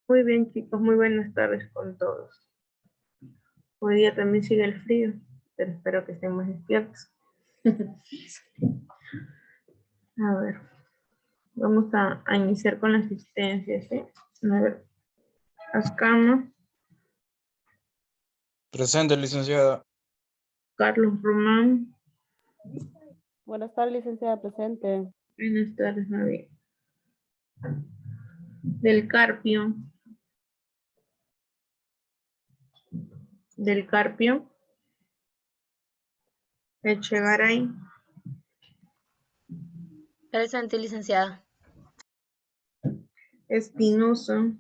Muy bien, chicos, muy buenas tardes con todos. Hoy día también sigue el frío, pero espero que estén más despiertos. A ver, vamos a iniciar con las asistencias, ¿sí? A ver, Ascama, Presente, licenciada. Carlos Román, Buenas tardes, licenciada presente. buenas tardes, Nadia. Del Carpio, Echegaray, Presente, licenciada. Espinosa,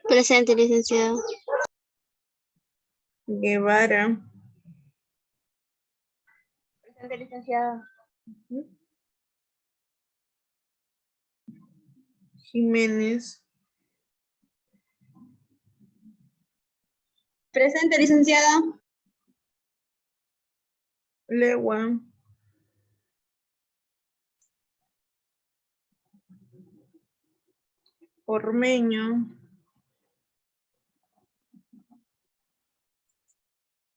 Presente, licenciado. Guevara, Presente, licenciado. Jiménez, Presente, licenciado. Legua, Ormeño,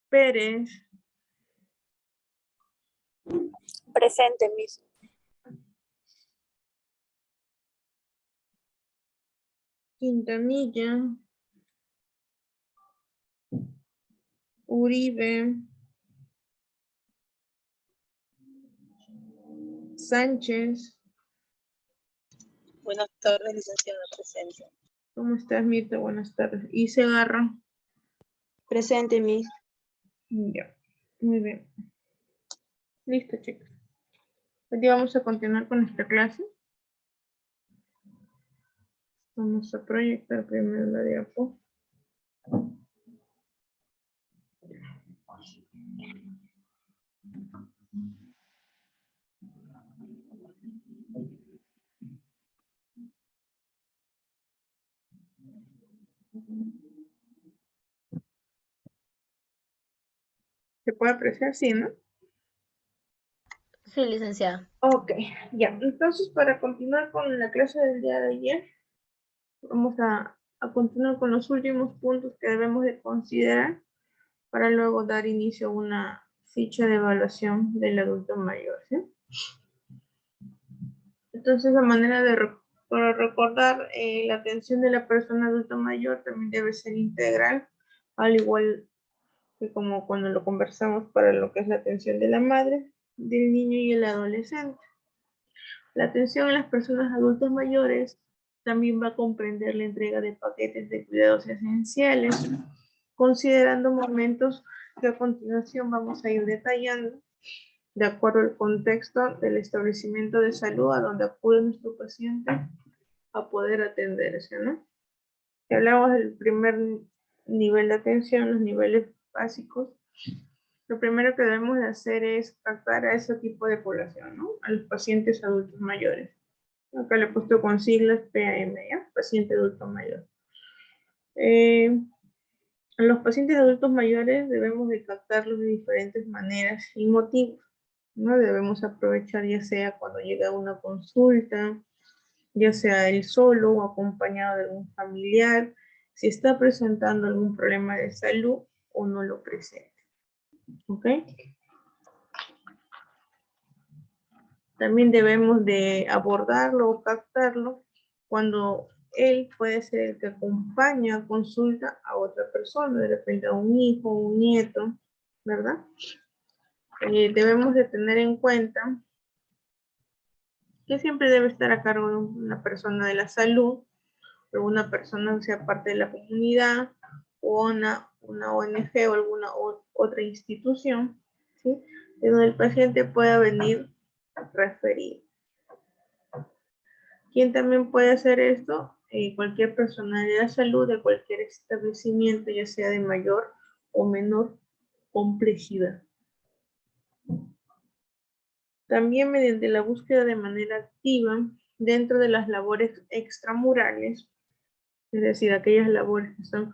Pérez, Presente, mis. Quintanilla, Uribe, Sánchez. Buenas tardes, licenciada presente. ¿Cómo estás, Mirta? Buenas tardes. Y Segarra. Presente, mis. Ya, muy bien. Listo, chicos. Hoy día vamos a continuar con nuestra clase. Vamos a proyectar primero la diapo. ¿Se puede apreciar? Sí, ¿no? Sí, licenciada. Ok, ya. Entonces, para continuar con la clase del día de ayer, vamos a continuar con los últimos puntos que debemos de considerar para luego dar inicio a una ficha de evaluación del adulto mayor, ¿sí? Entonces, la manera de para recordar la atención de la persona adulto mayor también debe ser integral, al igual que como cuando lo conversamos para lo que es la atención de la madre, del niño y el adolescente. La atención a las personas adultas mayores también va a comprender la entrega de paquetes de cuidados esenciales, considerando momentos que a continuación vamos a ir detallando de acuerdo al contexto del establecimiento de salud a donde acude nuestro paciente a poder atenderse, ¿no? Si hablamos del primer nivel de atención, los niveles básicos, lo primero que debemos de hacer es captar a ese tipo de población, ¿no? A los pacientes adultos mayores. Acá le he puesto con siglas PAM, ¿ya? Paciente adulto mayor. A los pacientes adultos mayores debemos de captarlos de diferentes maneras y motivos, ¿no? Debemos aprovechar ya sea cuando llega una consulta, ya sea él solo o acompañado de algún familiar, si está presentando algún problema de salud o no lo presenta. ¿Ok? También debemos de abordarlo o captarlo cuando él puede ser el que acompaña a consulta a otra persona, de repente a un hijo, un nieto, ¿verdad? Debemos de tener en cuenta que siempre debe estar a cargo de una persona de la salud, o una persona sea parte de la comunidad, o una ONG o alguna otra institución, ¿sí? De donde el paciente pueda venir referido. ¿Quién también puede hacer esto? Cualquier personal de la salud de cualquier establecimiento, ya sea de mayor o menor complejidad. También mediante la búsqueda de manera activa dentro de las labores extramurales, es decir, aquellas labores que son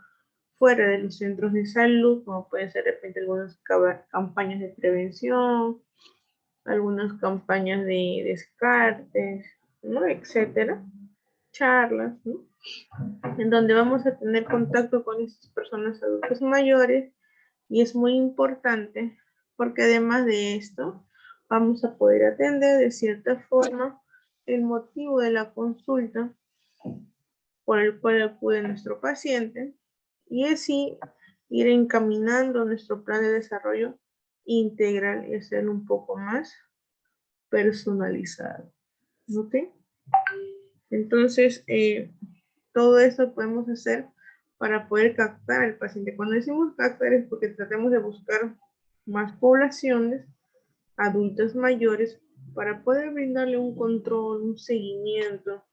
fuera de los centros de salud, como pueden ser de repente algunas campañas de prevención, algunas campañas de descartes, ¿no? Etcétera, charlas, ¿no? en donde vamos a tener contacto con estas personas adultas mayores, y es muy importante porque además de esto vamos a poder atender de cierta forma el motivo de la consulta por el cual acude nuestro paciente, y así ir encaminando nuestro plan de desarrollo integral y hacerlo un poco más personalizado. ¿Ok? Entonces, todo esto podemos hacer para poder captar al paciente. Cuando decimos captar es porque tratemos de buscar más poblaciones adultas mayores para poder brindarle un control, un seguimiento,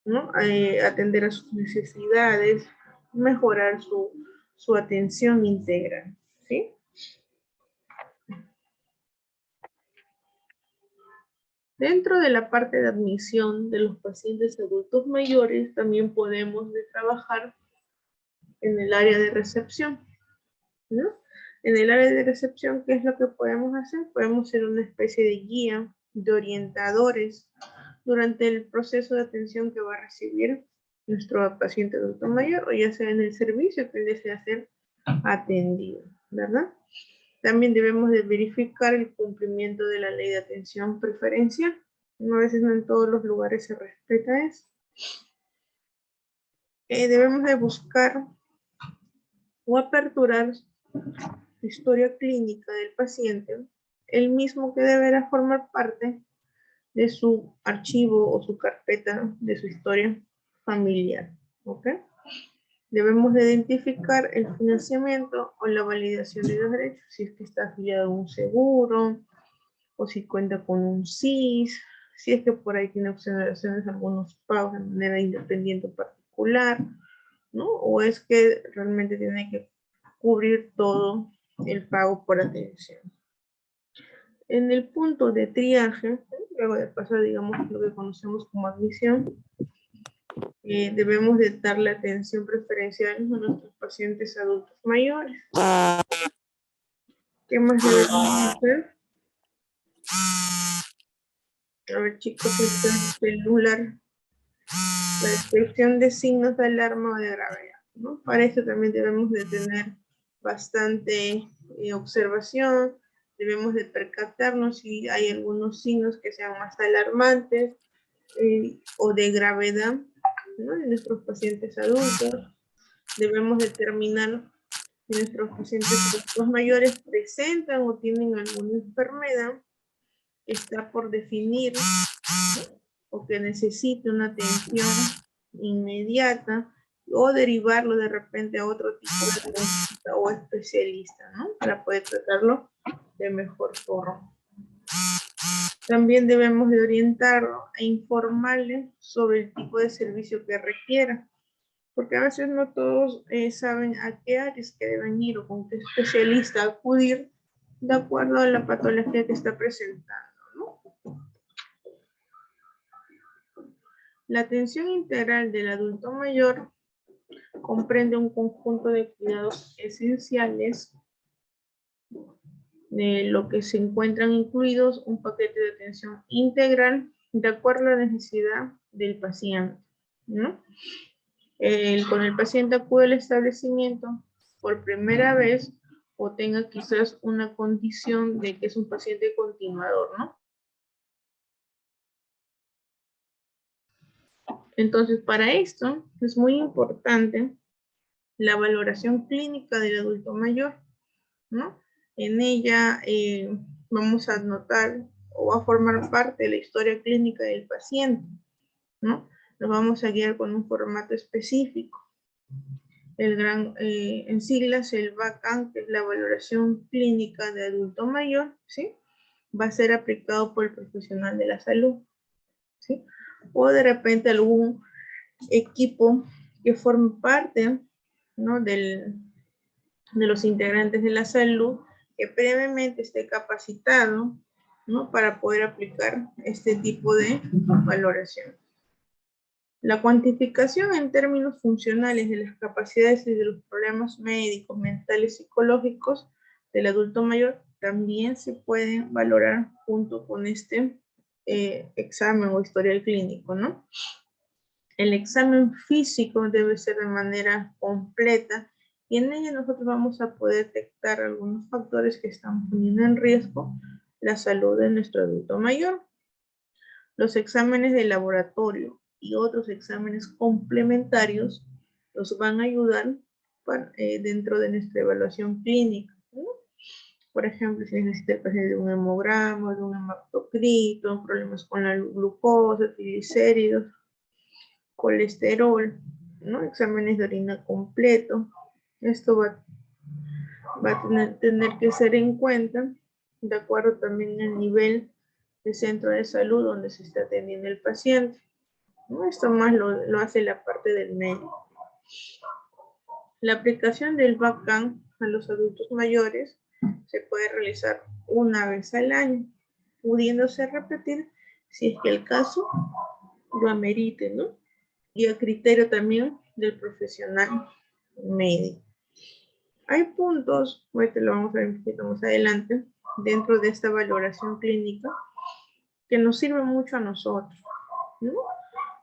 ¿no? Atender a sus necesidades, mejorar su atención integral, ¿sí? Dentro de la parte de admisión de los pacientes adultos mayores, también podemos trabajar en el área de recepción, ¿no? En el área de recepción, ¿qué es lo que podemos hacer? Podemos ser una especie de guía, de orientadores, durante el proceso de atención que va a recibir nuestro paciente adulto mayor, o ya sea en el servicio que él desea ser atendido, ¿verdad? También debemos de verificar el cumplimiento de la ley de atención preferencial. A veces no en todos los lugares se respeta eso. Debemos de buscar o aperturar la historia clínica del paciente, el mismo que deberá formar parte de su archivo o su carpeta de su historia familiar. ¿Ok? Debemos de identificar el financiamiento o la validación de los derechos, si es que está afiliado a un seguro, o si cuenta con un SIS, si es que por ahí tiene observaciones algunos pagos de manera independiente o particular, ¿no? O es que realmente tiene que cubrir todo el pago por atención. En el punto de triaje, luego de pasar, digamos, lo que conocemos como admisión, debemos de darle atención preferencial a nuestros pacientes adultos mayores. ¿Qué más debemos hacer? A ver, chicos, el celular. La detección de signos de alarma o de gravedad, ¿no? Para eso también debemos de tener bastante observación, debemos de percatarnos si hay algunos signos que sean más alarmantes o de gravedad, ¿no? En nuestros pacientes adultos. Debemos determinar si nuestros pacientes adultos mayores presentan o tienen alguna enfermedad que está por definir, ¿no? O que necesite una atención inmediata, o derivarlo de repente a otro tipo de consulta o especialista, ¿no? Para poder tratarlo de mejor forma. También debemos de orientarlo e informarle sobre el tipo de servicio que requiera, porque a veces no todos saben a qué áreas que deben ir o con qué especialista acudir de acuerdo a la patología que está presentando, ¿no? La atención integral del adulto mayor comprende un conjunto de cuidados esenciales, de lo que se encuentran incluidos un paquete de atención integral de acuerdo a la necesidad del paciente, ¿no? Con el paciente acude al establecimiento por primera vez o tenga quizás una condición de que es un paciente continuador, ¿no? Entonces, para esto es muy importante la valoración clínica del adulto mayor, ¿no? En ella vamos a anotar o a formar parte de la historia clínica del paciente, ¿no? Nos vamos a guiar con un formato específico. En siglas, el VACAN, que es la valoración clínica de adulto mayor, ¿sí? Va a ser aplicado por el profesional de la salud, ¿sí? O de repente algún equipo que forme parte, ¿no? de los integrantes de la salud que previamente esté capacitado, ¿no? Para poder aplicar este tipo de valoración. La cuantificación en términos funcionales de las capacidades y de los problemas médicos, mentales, psicológicos del adulto mayor también se pueden valorar junto con este examen o historial clínico, ¿no? El examen físico debe ser de manera completa y en ella nosotros vamos a poder detectar algunos factores que están poniendo en riesgo la salud de nuestro adulto mayor. Los exámenes de laboratorio y otros exámenes complementarios nos van a ayudar dentro de nuestra evaluación clínica, ¿no? Por ejemplo, si necesita el paciente de un hemograma, de un hematocrito, problemas con la glucosa, triglicéridos, colesterol, ¿no? Exámenes de orina completo. Esto va a tener que ser en cuenta, de acuerdo también al nivel de centro de salud donde se está atendiendo el paciente, ¿no? Esto más lo hace la parte del médico. La aplicación del VACAN a los adultos mayores se puede realizar una vez al año, pudiéndose repetir si es que el caso lo amerite, ¿no? Y a criterio también del profesional médico. Hay puntos, ahorita lo vamos a ver un poquito más adelante, dentro de esta valoración clínica, que nos sirven mucho a nosotros, ¿no?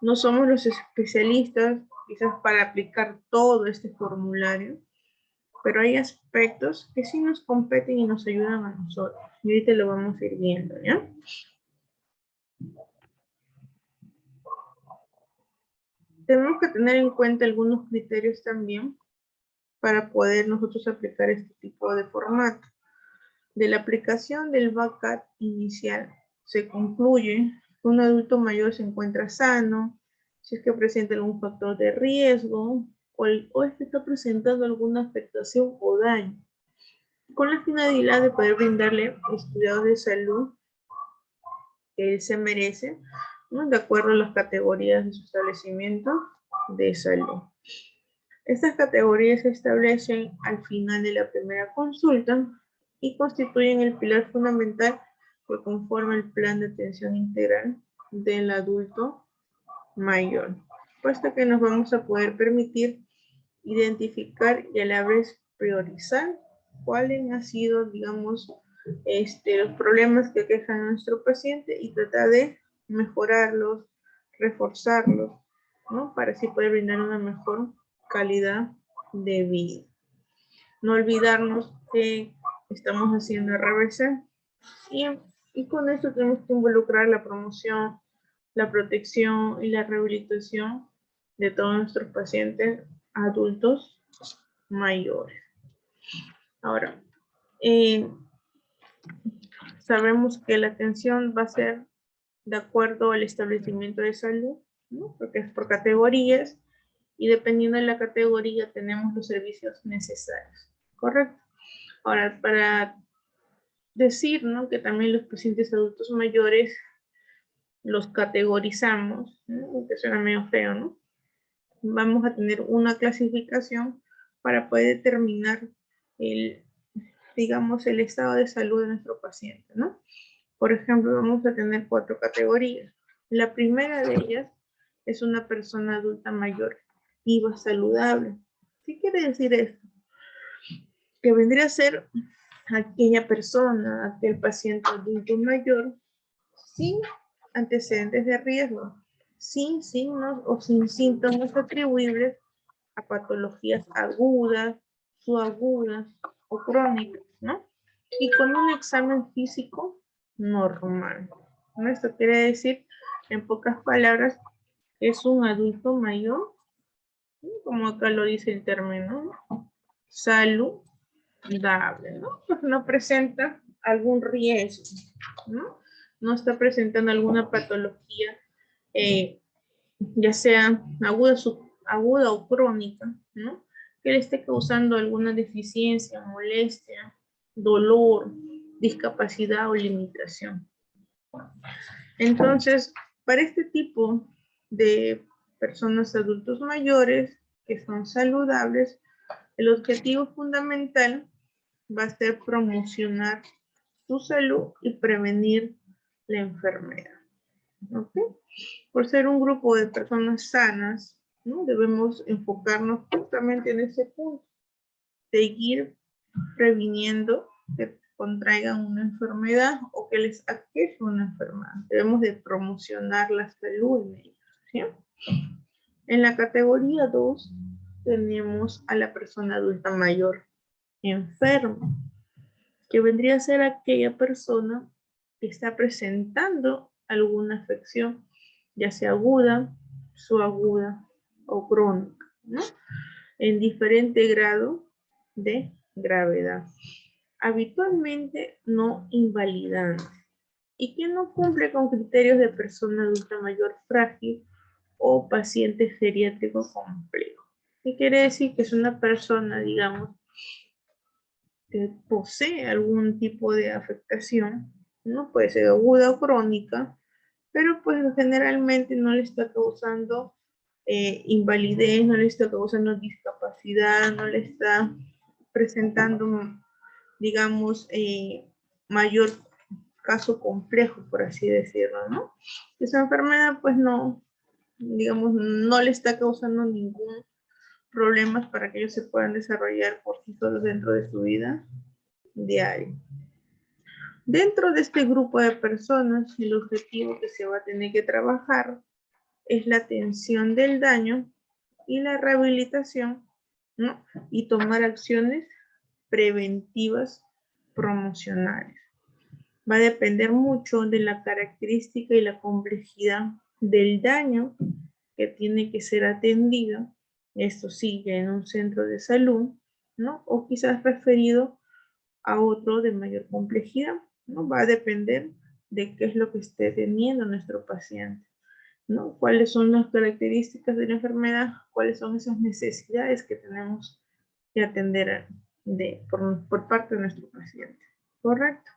No somos los especialistas quizás para aplicar todo este formulario, pero hay aspectos que sí nos competen y nos ayudan a nosotros. Y ahorita lo vamos a ir viendo, ¿ya? Tenemos que tener en cuenta algunos criterios también para poder nosotros aplicar este tipo de formato. De la aplicación del VACAT inicial se concluye que un adulto mayor se encuentra sano, si es que presenta algún factor de riesgo o es que está presentando alguna afectación o daño, con la finalidad de poder brindarle los cuidados de salud que él se merece, ¿no? De acuerdo a las categorías de su establecimiento de salud. Estas categorías se establecen al final de la primera consulta y constituyen el pilar fundamental que conforma el plan de atención integral del adulto mayor, puesto que nos vamos a poder permitir identificar y a la vez priorizar cuáles han sido, digamos, los problemas que aquejan a nuestro paciente y tratar de mejorarlos, reforzarlos, ¿no? Para así poder brindar una mejor calidad de vida. No olvidarnos que estamos haciendo RBC y con esto tenemos que involucrar la promoción, la protección y la rehabilitación de todos nuestros pacientes adultos mayores. Ahora, sabemos que la atención va a ser de acuerdo al establecimiento de salud, ¿no? Porque es por categorías y dependiendo de la categoría tenemos los servicios necesarios, ¿correcto? Ahora, para decir, ¿no? Que también los pacientes adultos mayores los categorizamos, ¿no? Que suena medio feo, ¿no? Vamos a tener una clasificación para poder determinar digamos, el estado de salud de nuestro paciente, ¿no? Por ejemplo, vamos a tener 4 categorías. La primera de ellas es una persona adulta mayor, activa, saludable. ¿Qué quiere decir esto? Que vendría a ser aquella persona, aquel paciente adulto mayor, sin antecedentes de riesgo, sin signos o sin síntomas atribuibles a patologías agudas, subagudas o crónicas, ¿no? Y con un examen físico normal, ¿no? Esto quiere decir, en pocas palabras, es un adulto mayor, ¿no? Como acá lo dice el término, ¿no? Saludable, ¿no? Pues no presenta algún riesgo, ¿no? No está presentando alguna patología, ya sea aguda o crónica, ¿no? Que le esté causando alguna deficiencia, molestia, dolor, discapacidad o limitación. Entonces, para este tipo de personas adultos mayores que son saludables, el objetivo fundamental va a ser promocionar su salud y prevenir la enfermedad. ¿Ok? Por ser un grupo de personas sanas, ¿no? Debemos enfocarnos justamente en ese punto. Seguir previniendo que contraigan una enfermedad o que les aqueje una enfermedad. Debemos de promocionar la salud en ellos, ¿sí? En la categoría 2 tenemos a la persona adulta mayor enferma, que vendría a ser aquella persona que está presentando alguna afección, ya sea aguda, subaguda o crónica, ¿no? En diferente grado de gravedad. Habitualmente no invalidante y que no cumple con criterios de persona adulta mayor frágil o paciente geriátrico complejo. ¿Qué quiere decir? Que es una persona, digamos, que posee algún tipo de afectación, ¿no? Puede ser aguda o crónica, pero pues generalmente no le está causando invalidez, no le está causando discapacidad, no le está presentando, digamos, mayor caso complejo, por así decirlo, ¿no? Esa enfermedad pues no, digamos, no le está causando ningún problema para que ellos se puedan desarrollar por sí solos dentro de su vida diaria. Dentro de este grupo de personas, el objetivo que se va a tener que trabajar es la atención del daño y la rehabilitación, ¿no? Y tomar acciones preventivas promocionales. Va a depender mucho de la característica y la complejidad del daño que tiene que ser atendido, esto sí, ya en un centro de salud, ¿no? O quizás referido a otro de mayor complejidad, ¿no? Va a depender de qué es lo que esté teniendo nuestro paciente, ¿no? Cuáles son las características de la enfermedad, cuáles son esas necesidades que tenemos que atender por parte de nuestro paciente, ¿correcto?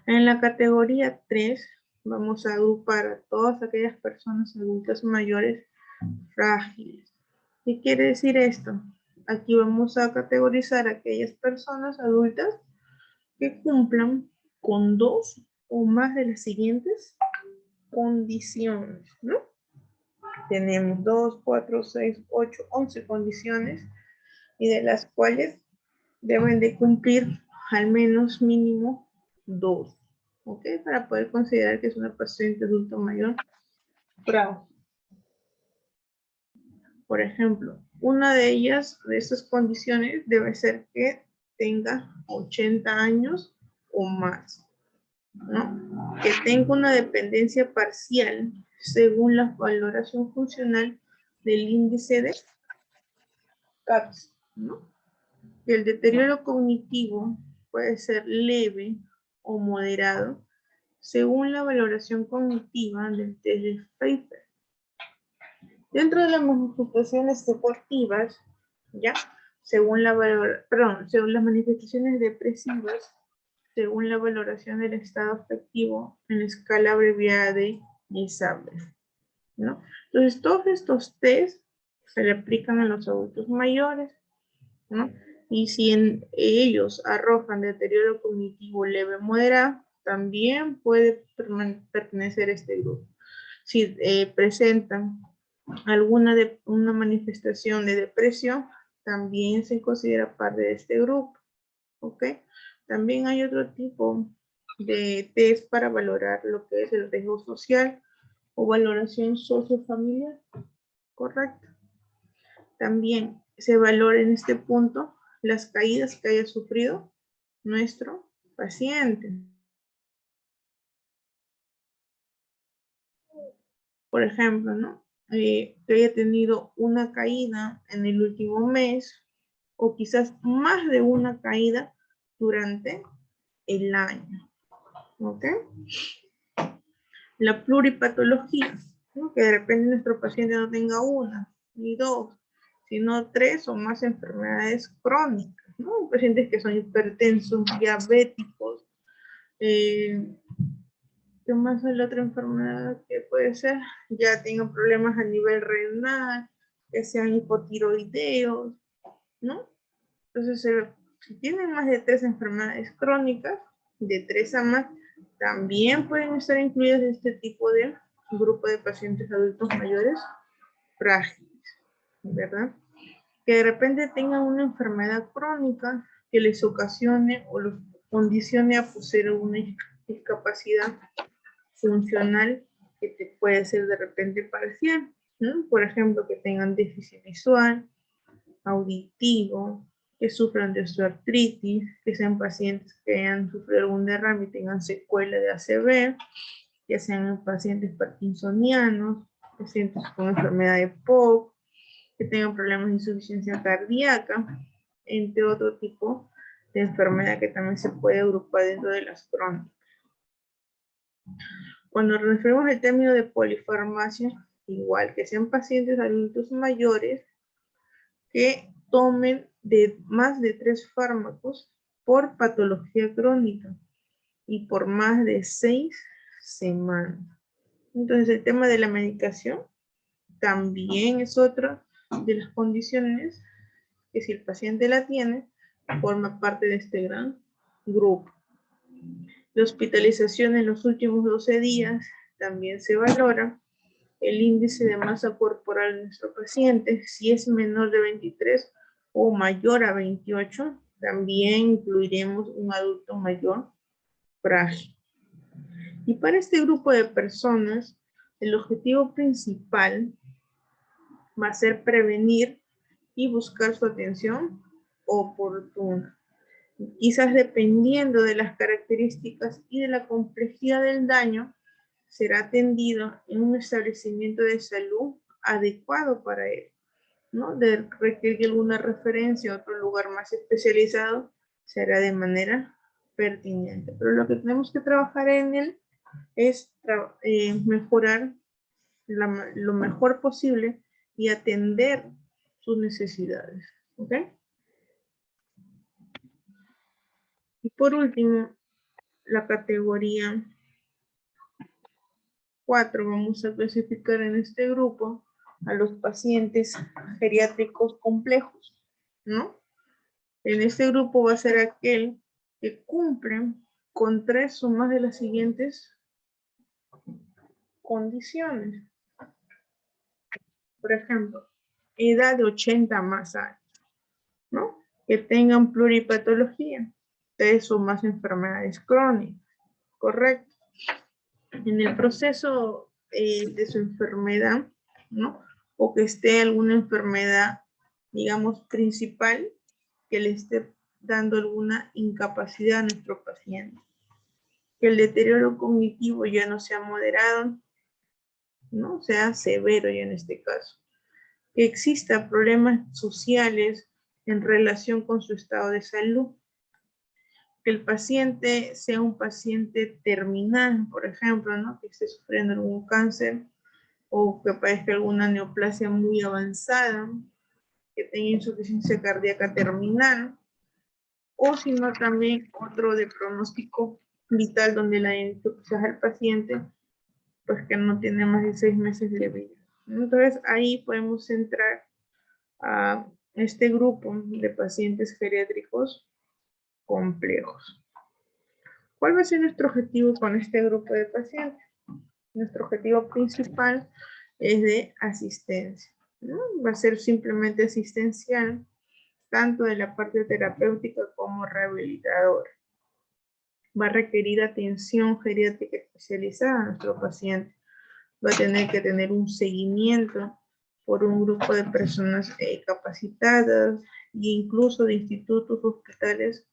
En la categoría 3 vamos a agrupar a todas aquellas personas adultas mayores frágiles. ¿Qué quiere decir esto? Aquí vamos a categorizar a aquellas personas adultas que cumplan con 2 o más de las siguientes condiciones, ¿no? Tenemos 2, 4, 6, 8, 11 condiciones y de las cuales deben de cumplir al menos mínimo 2, ¿ok? Para poder considerar que es una paciente adulto mayor frágil. Por ejemplo, una de ellas, de esas condiciones, debe ser que tenga 80 años o más, ¿no? Que tenga una dependencia parcial según la valoración funcional del índice de CAPS, ¿no? El deterioro cognitivo puede ser leve o moderado según la valoración cognitiva del test de Pfeiffer. Dentro de las manifestaciones deportivas, ¿ya? Según las manifestaciones depresivas, según la valoración del estado afectivo en la escala abreviada de ISABRE, ¿no? Entonces, todos estos test se le aplican a los adultos mayores, ¿no? Y si en ellos arrojan deterioro cognitivo leve o moderado, también puede pertenecer a este grupo. Si presentan una manifestación de depresión, también se considera parte de este grupo, ¿ok? También hay otro tipo de test para valorar lo que es el riesgo social o valoración sociofamiliar, ¿correcto? También se valora en este punto las caídas que haya sufrido nuestro paciente. Por ejemplo, ¿no? Que haya tenido una caída en el último mes o quizás más de una caída durante el año. ¿Ok? La pluripatología, ¿no? Que de repente nuestro paciente no tenga una ni dos, sino 3 o más enfermedades crónicas, ¿no? Pacientes que son hipertensos, diabéticos, ¿qué más es la otra enfermedad que puede ser? Ya tengan problemas a nivel renal, que sean hipotiroideos, ¿no? Entonces, si tienen más de 3 enfermedades crónicas, de 3 a más, también pueden estar incluidos en este tipo de grupo de pacientes adultos mayores frágiles, ¿verdad? Que de repente tengan una enfermedad crónica que les ocasione o los condicione a poseer una discapacidad funcional que te puede ser de repente parcial, ¿no? Por ejemplo, que tengan déficit visual, auditivo, que sufran de osteoartritis, que sean pacientes que hayan sufrido algún derrame y tengan secuela de ACV, que sean pacientes parkinsonianos, pacientes con enfermedad de POC, que tengan problemas de insuficiencia cardíaca, entre otro tipo de enfermedad que también se puede agrupar dentro de las crónicas. Cuando referimos al término de polifarmacia, igual que sean pacientes adultos mayores que tomen más de 3 fármacos por patología crónica y por más de 6 semanas. Entonces, el tema de la medicación también es otra de las condiciones que si el paciente la tiene, forma parte de este gran grupo. La hospitalización en los últimos 12 días también se valora. El índice de masa corporal de nuestro paciente, si es menor de 23 o mayor a 28, también incluiremos un adulto mayor frágil. Y para este grupo de personas, el objetivo principal va a ser prevenir y buscar su atención oportuna. Quizás dependiendo de las características y de la complejidad del daño, será atendido en un establecimiento de salud adecuado para él, ¿no? De requerir alguna referencia a otro lugar más especializado, será de manera pertinente. Pero lo que tenemos que trabajar en él es mejorar lo mejor posible y atender sus necesidades, ¿ok? Y por último, la categoría 4, vamos a clasificar en este grupo a los pacientes geriátricos complejos, ¿no? En este grupo va a ser aquel que cumple con 3 o más de las siguientes condiciones. Por ejemplo, edad de 80 más años, ¿no? Que tengan pluripatología, 3 o más enfermedades crónicas, ¿correcto? En el proceso de su enfermedad, ¿no? O que esté alguna enfermedad, digamos, principal, que le esté dando alguna incapacidad a nuestro paciente. Que el deterioro cognitivo ya no sea moderado, ¿no? Sea severo ya en este caso. Que exista problemas sociales en relación con su estado de salud. Que el paciente sea un paciente terminal, por ejemplo, ¿no? Que esté sufriendo algún cáncer o que padezca alguna neoplasia muy avanzada, que tenga insuficiencia cardíaca terminal, o si no también otro de pronóstico vital donde la identificación al paciente, pues que no tiene más de 6 meses de vida. Entonces ahí podemos entrar a este grupo de pacientes geriátricos complejos. ¿Cuál va a ser nuestro objetivo con este grupo de pacientes? Nuestro objetivo principal es de asistencia, ¿no? Va a ser simplemente asistencial, tanto de la parte terapéutica como rehabilitadora. Va a requerir atención geriátrica especializada a nuestro paciente. Va a tener que tener un seguimiento por un grupo de personas capacitadas e incluso de institutos, hospitales,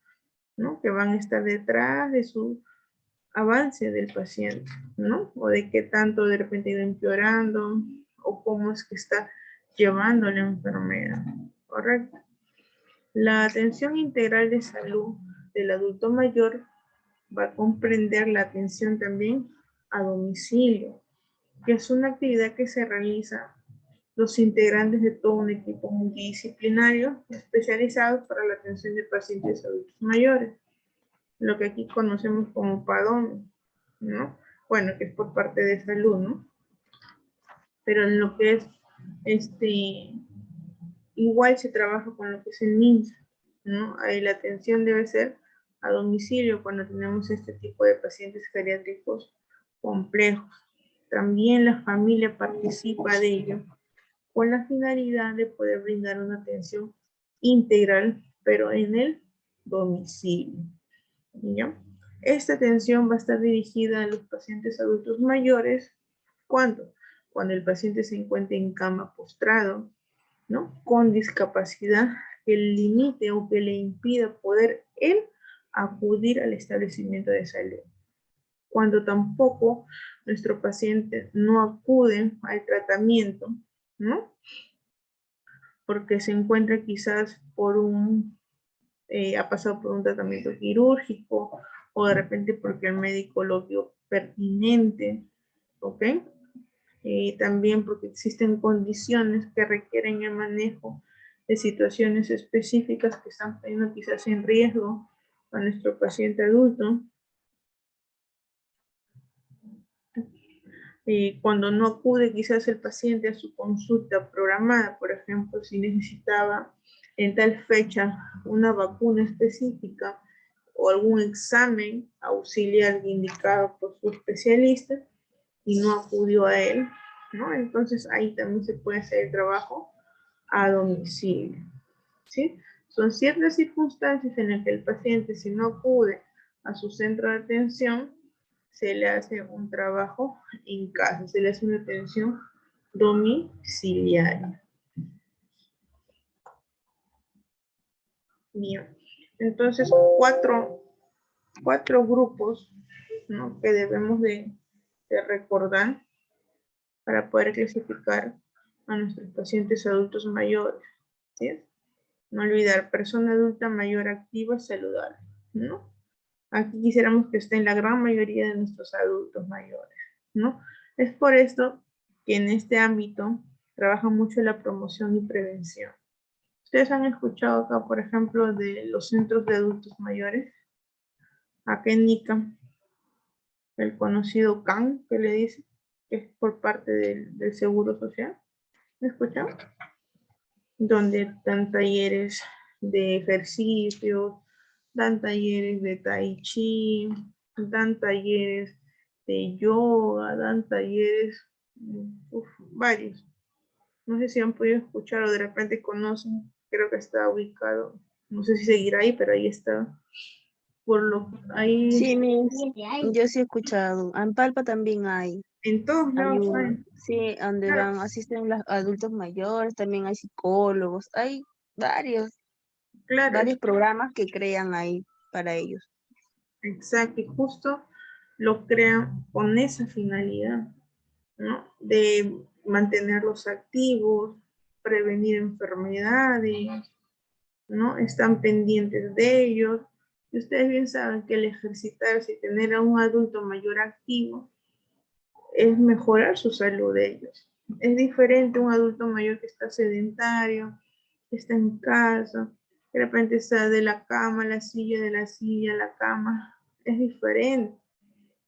¿no? Que van a estar detrás de su avance del paciente, ¿no? O de qué tanto de repente ha ido empeorando o cómo es que está llevando la enfermedad, ¿correcto? La atención integral de salud del adulto mayor va a comprender la atención también a domicilio, que es una actividad que se realiza los integrantes de todo un equipo multidisciplinario especializado para la atención de pacientes adultos mayores, lo que aquí conocemos como PADOM, ¿no? Bueno, que es por parte de salud, ¿no? Pero en lo que es, igual se trabaja con lo que es el MINSA, ¿no? Ahí la atención debe ser a domicilio cuando tenemos este tipo de pacientes geriátricos complejos. También la familia participa de ello con la finalidad de poder brindar una atención integral, pero en el domicilio, ¿ya? Esta atención va a estar dirigida a los pacientes adultos mayores. ¿Cuándo? cuando el paciente se encuentra en cama postrado, ¿no? Con discapacidad que limite o que le impida poder él acudir al establecimiento de salud. Cuando tampoco nuestro paciente no acude al tratamiento, ¿no? Porque se encuentra quizás ha pasado por un tratamiento quirúrgico o de repente porque el médico lo vio pertinente, ¿ok? También porque existen condiciones que requieren el manejo de situaciones específicas que están poniendo quizás en riesgo a nuestro paciente adulto. Cuando no acude quizás el paciente a su consulta programada, por ejemplo, si necesitaba en tal fecha una vacuna específica o algún examen auxiliar indicado por su especialista y no acudió a él, ¿no? Entonces ahí también se puede hacer el trabajo a domicilio, ¿sí? Son ciertas circunstancias en las que el paciente, si no acude a su centro de atención, se le hace un trabajo en casa, se le hace una atención domiciliaria. Bien, entonces cuatro grupos, ¿no? Que debemos de recordar para poder clasificar a nuestros pacientes adultos mayores, ¿sí? No olvidar, persona adulta mayor activa saludable, ¿no? Aquí quisiéramos que esté en la gran mayoría de nuestros adultos mayores, ¿no? Es por esto que en este ámbito trabaja mucho la promoción y prevención. Ustedes han escuchado acá, por ejemplo, de los centros de adultos mayores. Acá en Nica, el conocido CAN, que le dice, que es por parte del Seguro Social. ¿Me escuchan? Donde dan talleres de ejercicio, dan talleres de tai chi, dan talleres de yoga, dan talleres, varios. No sé si han podido escuchar o de repente conocen, creo que está ubicado, no sé si seguirá ahí, pero ahí está. Ahí Sí, Miss. Yo sí he escuchado. En Palpa también hay. en todos Hay lados uno. hay. Sí, donde Claro, asisten los adultos mayores, también hay psicólogos, hay varios, claro, varios programas que crean ahí para ellos. exacto, y justo lo crean con esa finalidad, ¿no? De mantenerlos activos, prevenir enfermedades, ¿no? Están pendientes de ellos. Y ustedes bien saben que el ejercitarse y tener a un adulto mayor activo es mejorar su salud de ellos. Es diferente un adulto mayor que está sedentario, que está en casa, que de repente está de la cama a la silla, de la silla a la cama. Es diferente,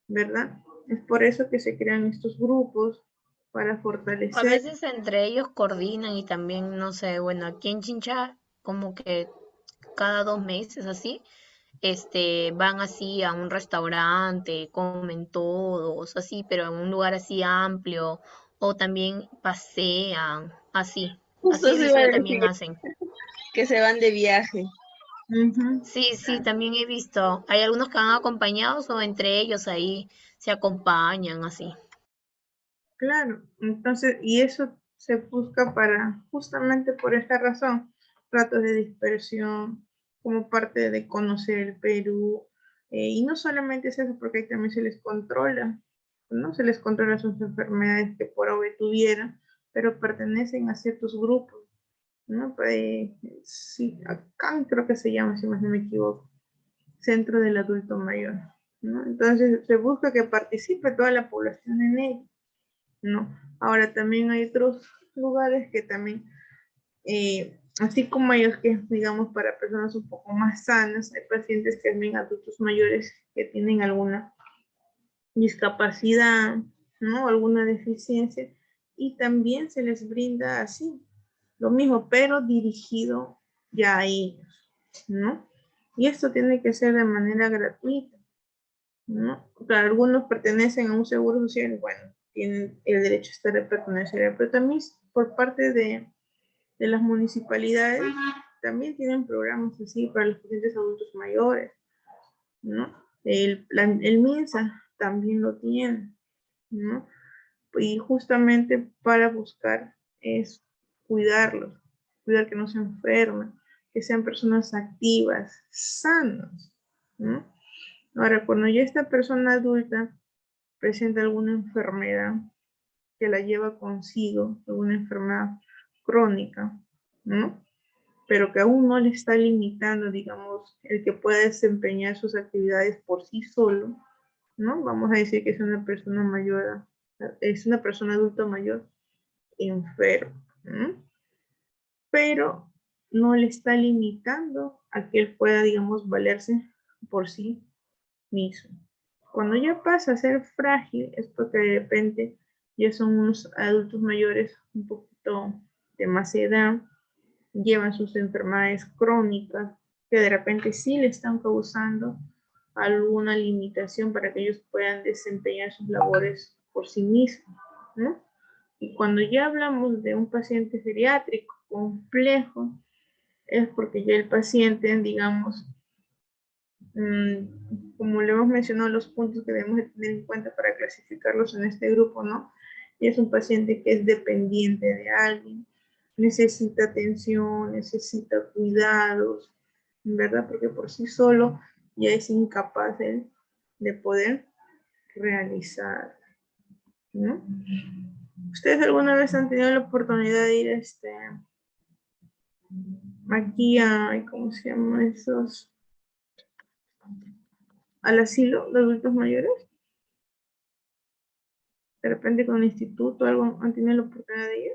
¿verdad? Es por eso que se crean estos grupos para A fortalecer. veces entre ellos coordinan y también, no sé, bueno, aquí en Chincha, como que cada 2 meses así, van así a un restaurante, comen todos, así, pero en un lugar así amplio, o también pasean, así. Así Justo he se visto iba a que decir también hacen. que se van de viaje. Ujú. Sí, sí, también he visto. Hay algunos que van acompañados o entre ellos ahí se acompañan, así. Claro, entonces, y eso se busca para, justamente por esta razón, tratos de dispersión, como parte de conocer el Perú, y no solamente es eso, porque ahí también se les controla, ¿no? Se les controla sus enfermedades que por obvio tuvieran, pero pertenecen a ciertos grupos, ¿no? Sí, acá creo que se llama, si más no me equivoco, Centro del Adulto Mayor, ¿no? Entonces se busca que participe toda la población en ello. No, ahora también hay otros lugares que también, así como ellos que digamos para personas un poco más sanas, hay pacientes que también adultos mayores que tienen alguna discapacidad, ¿no? Alguna deficiencia y también se les brinda así, lo mismo, pero dirigido ya a ellos, ¿no? Y esto tiene que ser de manera gratuita, ¿no? Claro, algunos pertenecen a un seguro social, bueno, tienen el derecho a estar de pertenecer, pero también por parte de las municipalidades también tienen programas así para los pacientes adultos mayores, ¿no? El MINSA también lo tiene, ¿no? y justamente para buscar es cuidarlos, cuidar que no se enfermen, que sean personas activas, sanas, ¿no? Ahora, cuando ya esta persona adulta presenta alguna enfermedad que la lleva consigo, alguna enfermedad crónica, ¿no? Pero que aún no le está limitando, digamos, el que pueda desempeñar sus actividades por sí solo, ¿no? Vamos a decir que es una persona mayor, es una persona adulta mayor enferma, ¿no? Pero no le está limitando a que él pueda, digamos, valerse por sí mismo. Cuando ya pasa a ser frágil, es porque de repente ya son unos adultos mayores un poquito de más edad, llevan sus enfermedades crónicas, que de repente sí le están causando alguna limitación para que ellos puedan desempeñar sus labores por sí mismos, ¿no? Y cuando ya hablamos de un paciente geriátrico complejo, es porque ya el paciente, digamos, como le hemos mencionado, los puntos que debemos de tener en cuenta para clasificarlos en este grupo, ¿no? Y es un paciente que es dependiente de alguien, necesita atención, necesita cuidados, ¿verdad? Porque por sí solo ya es incapaz de poder realizar, ¿no? ¿Ustedes alguna vez han tenido la oportunidad de ir aquí a, ¿cómo se llama esos? Al asilo de adultos mayores? De repente con el instituto, algo, ¿han tenido la oportunidad de ir?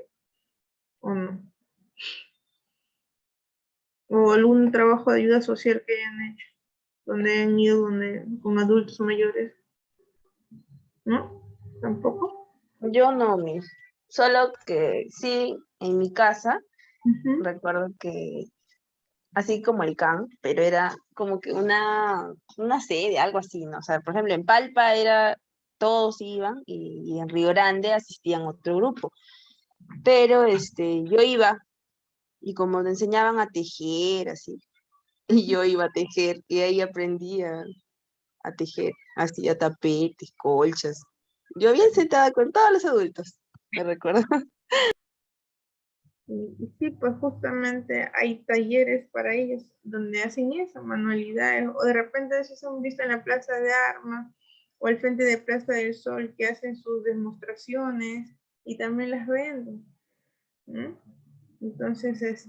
¿O no? ¿O algún trabajo de ayuda social que hayan hecho? Donde han ido con adultos mayores, ¿no? ¿Tampoco? Yo no, Miss. Solo que sí, en mi casa, Ujú. recuerdo que así como el CAN, pero era como que una sede, algo así, ¿no? O sea, por ejemplo, en Palpa era, todos iban y en Río Grande asistían otro grupo. Pero yo iba y como te enseñaban a tejer, así, y yo iba a tejer y ahí aprendía a tejer, hacía tapetes, colchas. Yo bien sentada con todos los adultos, me recuerdo. Y sí, pues justamente hay talleres para ellos donde hacen eso, manualidades, o de repente eso se han visto en la Plaza de Armas o al frente de Plaza del Sol que hacen sus demostraciones y también las venden, ¿no? Entonces,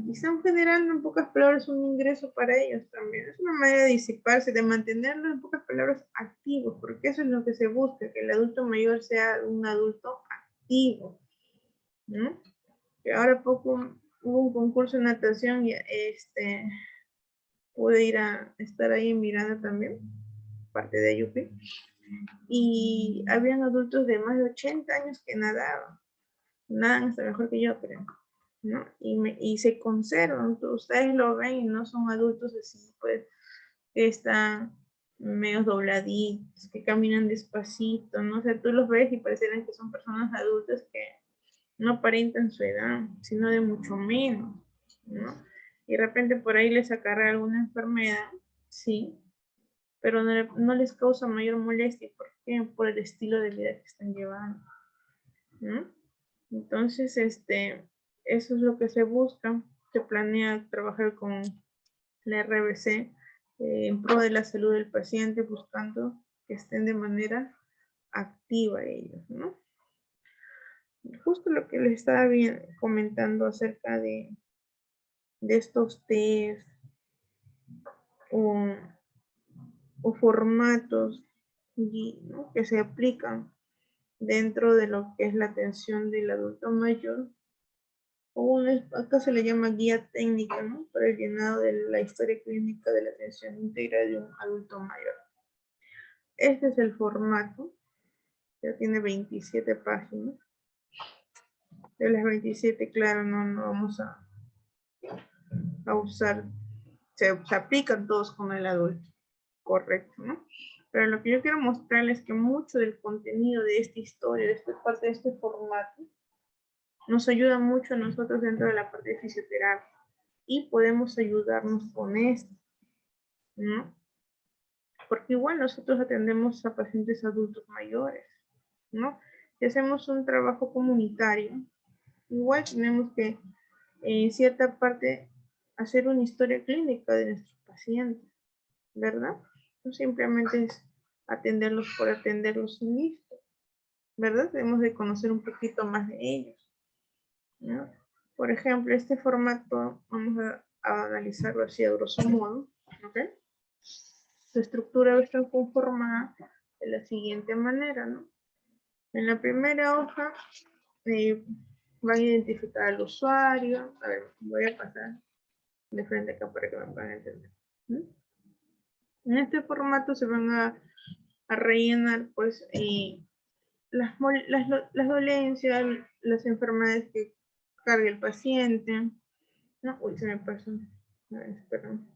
y están generando en pocas palabras un ingreso para ellos también. Es una manera de disiparse, de mantenerlos en pocas palabras activos, porque eso es lo que se busca, que el adulto mayor sea un adulto activo, ¿no? Que ahora poco hubo un concurso de natación y pude ir a estar ahí en Miranda también, parte de Ayupi, y habían adultos de más de 80 años que nadan hasta mejor que yo, creo, ¿no? Y se conservan, ustedes lo ven y no son adultos así, pues, que están medio dobladitos, que caminan despacito, ¿no? O sea, tú los ves y parecieran que son personas adultas que no aparentan su edad, sino de mucho menos, ¿no? Y de repente por ahí les acarrea alguna enfermedad, sí, pero no les causa mayor molestia, ¿por qué? Por el estilo de vida que están llevando, ¿no? Entonces, eso es lo que se busca. Se planea trabajar con la RBC en pro de la salud del paciente, buscando que estén de manera activa ellos, ¿no? Justo lo que les estaba comentando acerca de estos test o, o formatos ¿no? que se aplican dentro de lo que es la atención del adulto mayor. Acá se le llama guía técnica, ¿no? Para el llenado de la historia clínica de la atención integral de un adulto mayor. Este es el formato, ya tiene 27 páginas. De las 27, claro, no vamos a usar, se aplican todos con el adulto, correcto, ¿no? Pero lo que yo quiero mostrarles es que mucho del contenido de esta historia, de esta parte de este formato, nos ayuda mucho a nosotros dentro de la parte de fisioterapia y podemos ayudarnos con esto, ¿no? Porque igual nosotros atendemos a pacientes adultos mayores, ¿no? Si hacemos un trabajo comunitario, igual tenemos que en cierta parte hacer una historia clínica de nuestros pacientes, ¿verdad? No simplemente es atenderlos por atenderlos y listo, ¿verdad? Debemos de conocer un poquito más de ellos, ¿no? Por ejemplo, este formato vamos a analizarlo así a grosso modo, ¿ok? Su estructura va a estar conformada de la siguiente manera, ¿no? En la primera hoja van a identificar al usuario. A ver, voy a pasar de frente acá para que me puedan entender. ¿Mm? En este formato se van a rellenar pues las dolencias, las enfermedades que carga el paciente. No, uy, se me pasó. A ver, espérame.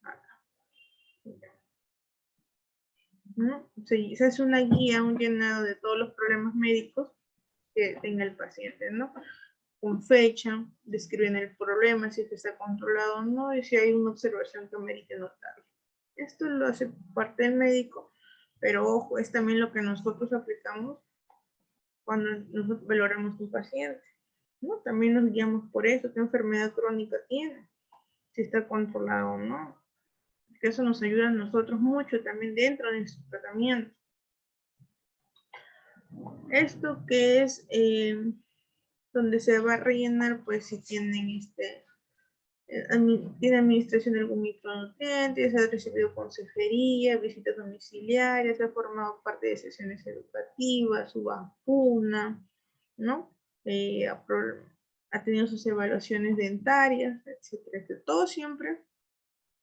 Acá. ¿No? Se hace una guía, un llenado de todos los problemas médicos que tenga el paciente, ¿no? Con fecha, describen el problema, si está controlado o no, y si hay una observación que merite notarlo. Esto lo hace parte del médico, pero ojo, es también lo que nosotros aplicamos cuando nosotros valoramos un paciente, ¿no? También nos guiamos por eso, qué enfermedad crónica tiene, si está controlado o no. Que eso nos ayuda a nosotros mucho también dentro de nuestro tratamiento. Esto que es donde se va a rellenar, pues si tienen tiene administración de algún micronutriente, se ha recibido consejería, visitas domiciliarias, se ha formado parte de sesiones educativas, su vacuna, ¿no? Ha tenido sus evaluaciones dentarias, etcétera, etcétera. Todo siempre,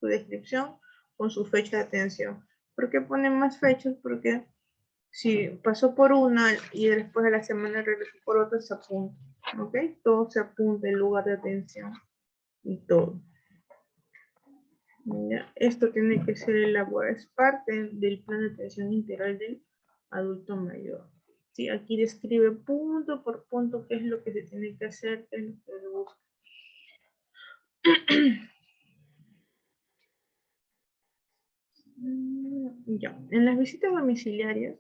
su descripción con su fecha de atención. ¿Por qué ponen más fechas? Porque si pasó por una y después de la semana regresó por otra, se apunta, ¿ok? Todo se apunta, el lugar de atención y todo. Ya, esto tiene que ser elaborado, es parte del plan de atención integral del adulto mayor. Sí, aquí describe punto por punto qué es lo que se tiene que hacer, qué es lo que se busca. Ya, en las visitas domiciliarias,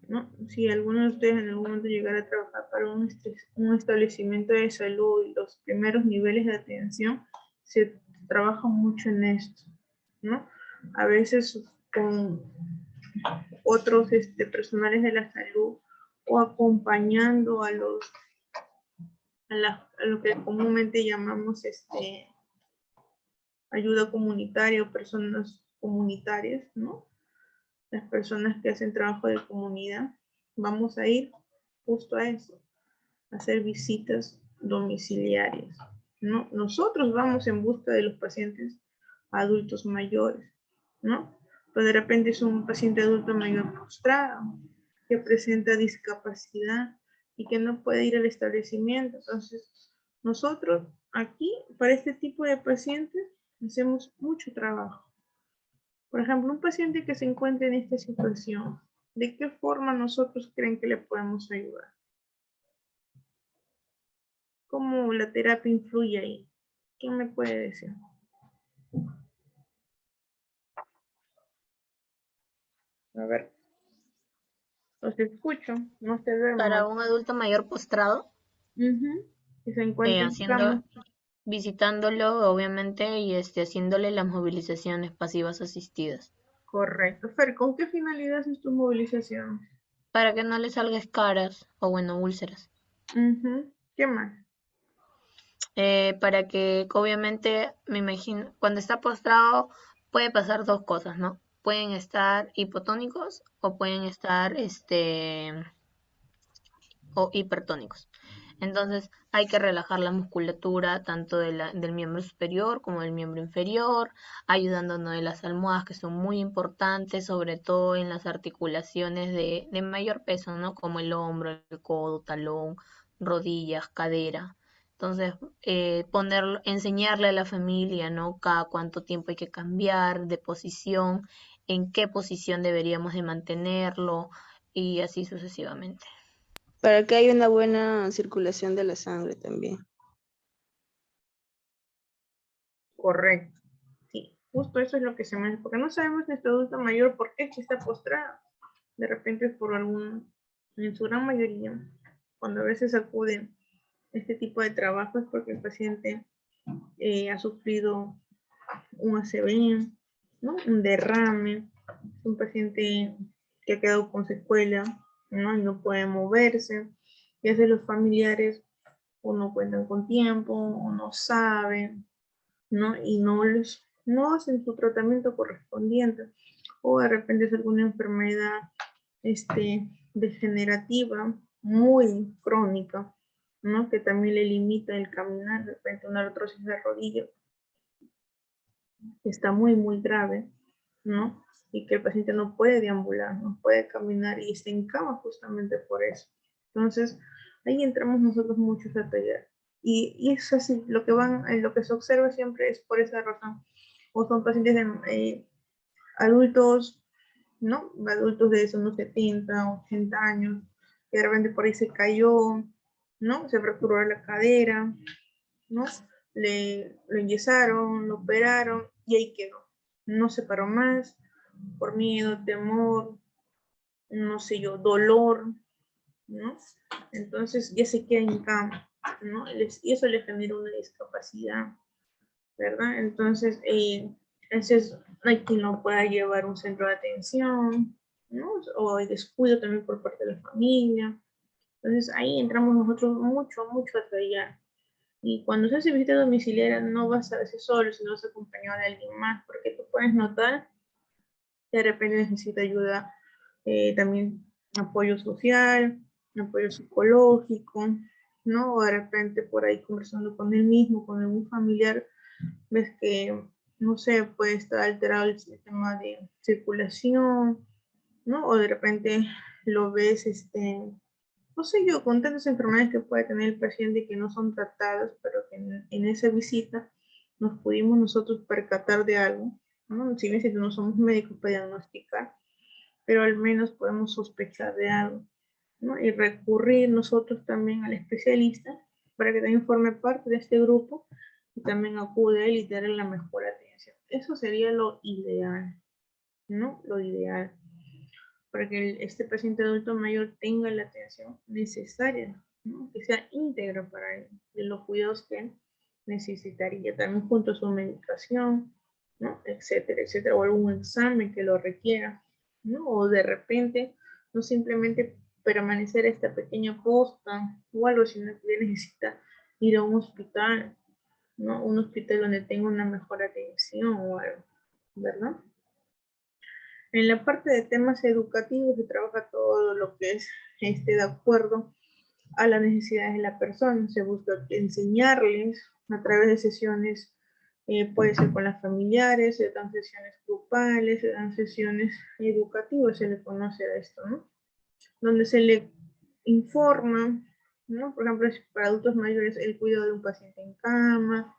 ¿no? Si alguno de ustedes en algún momento llegara a trabajar para un establecimiento de salud y los primeros niveles de atención, se trabaja mucho en esto, ¿no? A veces con otros personales de la salud o acompañando a lo que comúnmente llamamos ayuda comunitaria o personas comunitarias, ¿no? Las personas que hacen trabajo de comunidad, vamos a ir justo a eso, a hacer visitas domiciliarias, ¿no? Nosotros vamos en busca de los pacientes adultos mayores, ¿no? Pues de repente es un paciente adulto mayor postrado, que presenta discapacidad y que no puede ir al establecimiento. Entonces, nosotros aquí, para este tipo de pacientes, hacemos mucho trabajo. Por ejemplo, un paciente que se encuentra en esta situación, ¿de qué forma nosotros creen que le podemos ayudar? ¿Cómo la terapia influye ahí? ¿Quién me puede decir? A ver, los escucho, no se Para duerman. un adulto mayor postrado, Que se encuentra en cama. visitándolo, obviamente, y haciéndole las movilizaciones pasivas asistidas, Correcto. Fer, ¿con qué finalidad es tu movilización? para que no le salga escaras o, bueno, úlceras. ¿Qué más? Para que, obviamente, me imagino, cuando está postrado puede pasar dos cosas, ¿no? Pueden estar hipotónicos o pueden estar, o hipertónicos. Entonces hay que relajar la musculatura tanto del miembro superior como del miembro inferior, ayudándonos de las almohadas que son muy importantes, sobre todo en las articulaciones de mayor peso, ¿no? Como el hombro, el codo, talón, rodillas, cadera. Entonces, enseñarle a la familia, ¿no? Cada cuánto tiempo hay que cambiar de posición, en qué posición deberíamos de mantenerlo y así sucesivamente. Para que haya una buena circulación de la sangre también. Correcto. Sí, justo eso es lo que se me... Porque no sabemos nuestro adulto mayor por qué es que está postrado. De repente es por algún En su gran mayoría, cuando a veces acuden a este tipo de trabajo es porque el paciente ha sufrido un ACV, ¿no? Un derrame, un paciente que ha quedado con secuela, ¿no? Y no puede moverse. Y a veces los familiares o no cuentan con tiempo, o no saben, ¿no? Y no hacen su tratamiento correspondiente. O de repente es alguna enfermedad degenerativa muy crónica, ¿no? Que también le limita el caminar, de repente una artrosis de rodilla que está muy, muy grave, ¿no? Y que el paciente no puede deambular, no puede caminar y está en cama justamente por eso. Entonces, ahí entramos nosotros muchos a tallar. Y es así, lo que se observa siempre es por esa razón. O son pacientes adultos, ¿no? Adultos de unos 70, 80 años, que de repente por ahí se cayó, ¿no? Se fracturó la cadera, ¿no? Lo enyesaron, lo operaron y ahí quedó. No se paró más por miedo, temor, no sé yo, dolor, ¿no? Entonces ya se queda en cama, ¿no? Y eso le genera una discapacidad, ¿verdad? Entonces, entonces hay quien no pueda llevar un centro de atención, ¿no? O hay descuido también por parte de la familia. Entonces ahí entramos nosotros mucho, mucho a tallar. Y cuando se hace visita domiciliaria no vas a veces solo, sino vas acompañado de alguien más, porque tú puedes notar que de repente necesita ayuda, también apoyo social, apoyo psicológico, ¿no? O de repente por ahí conversando con él mismo, con algún familiar, ves que, no sé, puede estar alterado el sistema de circulación, ¿no? O de repente lo ves, no sé yo, con tantas enfermedades que puede tener el paciente que no son tratadas, pero que en esa visita nos pudimos nosotros percatar de algo, ¿no? Si bien no somos médicos para diagnosticar, pero al menos podemos sospechar de algo, ¿no? Y recurrir nosotros también al especialista para que también forme parte de este grupo y también acude a él y darle la mejor atención. Eso sería lo ideal, ¿no? Lo ideal para que este paciente adulto mayor tenga la atención necesaria, ¿no? Que sea íntegra para él, de los cuidados que necesitaría, también junto a su medicación, ¿no? Etcétera, etcétera, o algún examen que lo requiera, ¿no? O de repente, no simplemente permanecer esta pequeña posta o algo, sino que necesita ir a un hospital, ¿no? Un hospital donde tenga una mejor atención o algo, ¿verdad? En la parte de temas educativos se trabaja todo lo que es de acuerdo a las necesidades de la persona. Se busca enseñarles a través de sesiones, puede ser con las familiares, se dan sesiones grupales, se dan sesiones educativas, se le conoce a esto, ¿no? Donde se le informa, ¿no? Por ejemplo, para adultos mayores, el cuidado de un paciente en cama,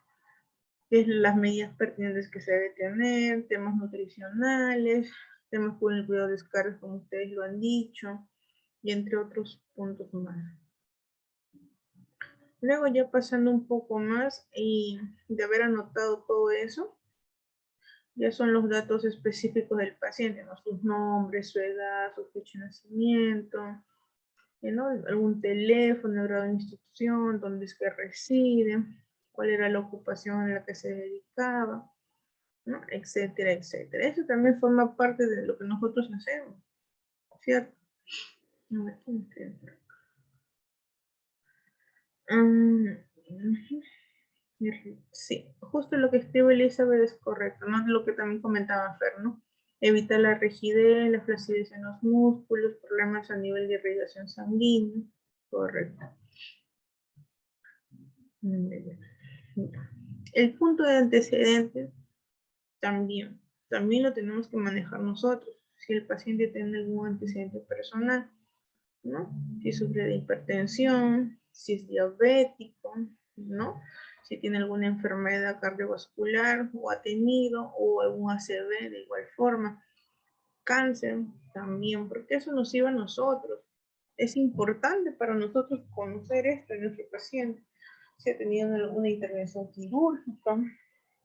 qué es las medidas pertinentes que se debe tener, temas nutricionales, temas con el cuidado de descargas, como ustedes lo han dicho, y entre otros puntos más. Luego ya pasando un poco más y de haber anotado todo eso, ya son los datos específicos del paciente, ¿no? Sus nombres, su edad, su fecha de nacimiento, ¿no? Algún teléfono, el grado de institución, dónde es que reside, cuál era la ocupación a la que se dedicaba, ¿no? Etcétera, etcétera. Eso también forma parte de lo que nosotros hacemos, ¿cierto? A ver, ¿quién está? Sí, justo lo que escribe Elizabeth es correcto, ¿no? Lo que también comentaba Fer, ¿no? Evita la rigidez, la flacidez en los músculos, problemas a nivel de irrigación sanguínea. Correcto. El punto de antecedentes también lo tenemos que manejar nosotros. Si el paciente tiene algún antecedente personal, ¿no? Si sufre de hipertensión, si es diabético, ¿no? Si tiene alguna enfermedad cardiovascular o ha tenido, o algún ACV de igual forma. Cáncer también, porque eso nos iba a nosotros. Es importante para nosotros conocer esto en nuestro paciente. Si ha tenido alguna intervención quirúrgica,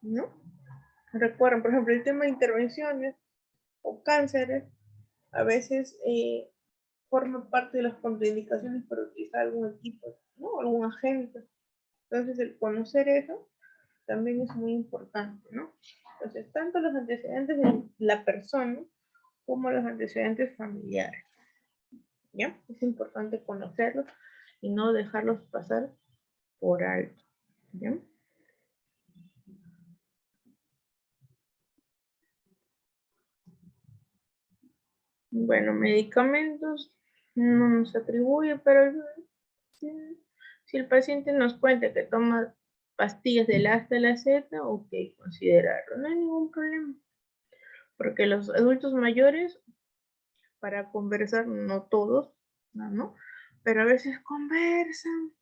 ¿no? Recuerden, por ejemplo, el tema de intervenciones o cánceres, a veces forma parte de las contraindicaciones para utilizar algún equipo, ¿no? Algún agente. Entonces, el conocer eso también es muy importante, ¿no? Entonces, tanto los antecedentes de la persona como los antecedentes familiares, ¿ya? Es importante conocerlos y no dejarlos pasar por alto, ¿ya? Bueno, medicamentos no nos atribuye, pero si el paciente nos cuenta que toma pastillas del A hasta la Z, ok, considerarlo, no hay ningún problema. Porque los adultos mayores, para conversar, no todos, ¿no? Pero a veces conversan,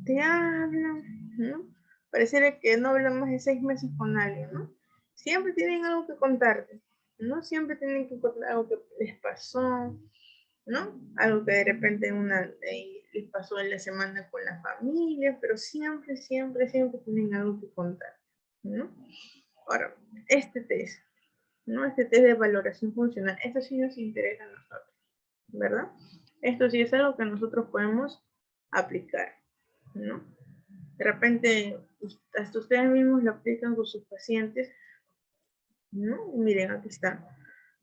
te hablan, ¿no? Pareciera que no hablan más de 6 meses con alguien, ¿no? Siempre tienen algo que contarte, ¿no? Siempre tienen que contar algo que les pasó, ¿no? Algo que de repente les pasó en la semana con la familia, pero siempre tienen algo que contar, ¿no? Ahora, este test, ¿no? Este test de valoración funcional, esto sí nos interesa a nosotros, ¿verdad? Esto sí es algo que nosotros podemos aplicar, ¿no? De repente, hasta ustedes mismos lo aplican con sus pacientes, ¿no? Miren, aquí está.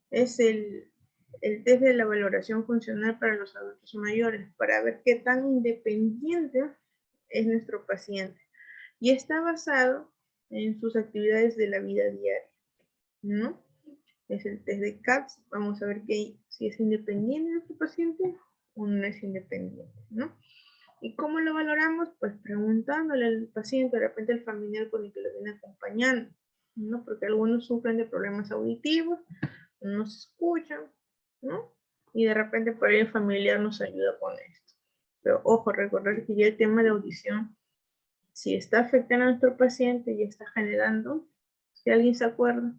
Es el test de la valoración funcional para los adultos mayores, para ver qué tan independiente es nuestro paciente. Y está basado en sus actividades de la vida diaria, ¿no? Es el test de CAPS. Vamos a ver si es independiente nuestro paciente o no es independiente, ¿no? ¿Y cómo lo valoramos? Pues preguntándole al paciente, de repente el familiar con el que lo viene acompañando, ¿no? Porque algunos sufren de problemas auditivos, no se escuchan, ¿no? Y de repente por ahí el familiar nos ayuda con esto. Pero ojo, recordar que ya el tema de audición, si está afectando a nuestro paciente, ya está generando, si alguien se acuerda,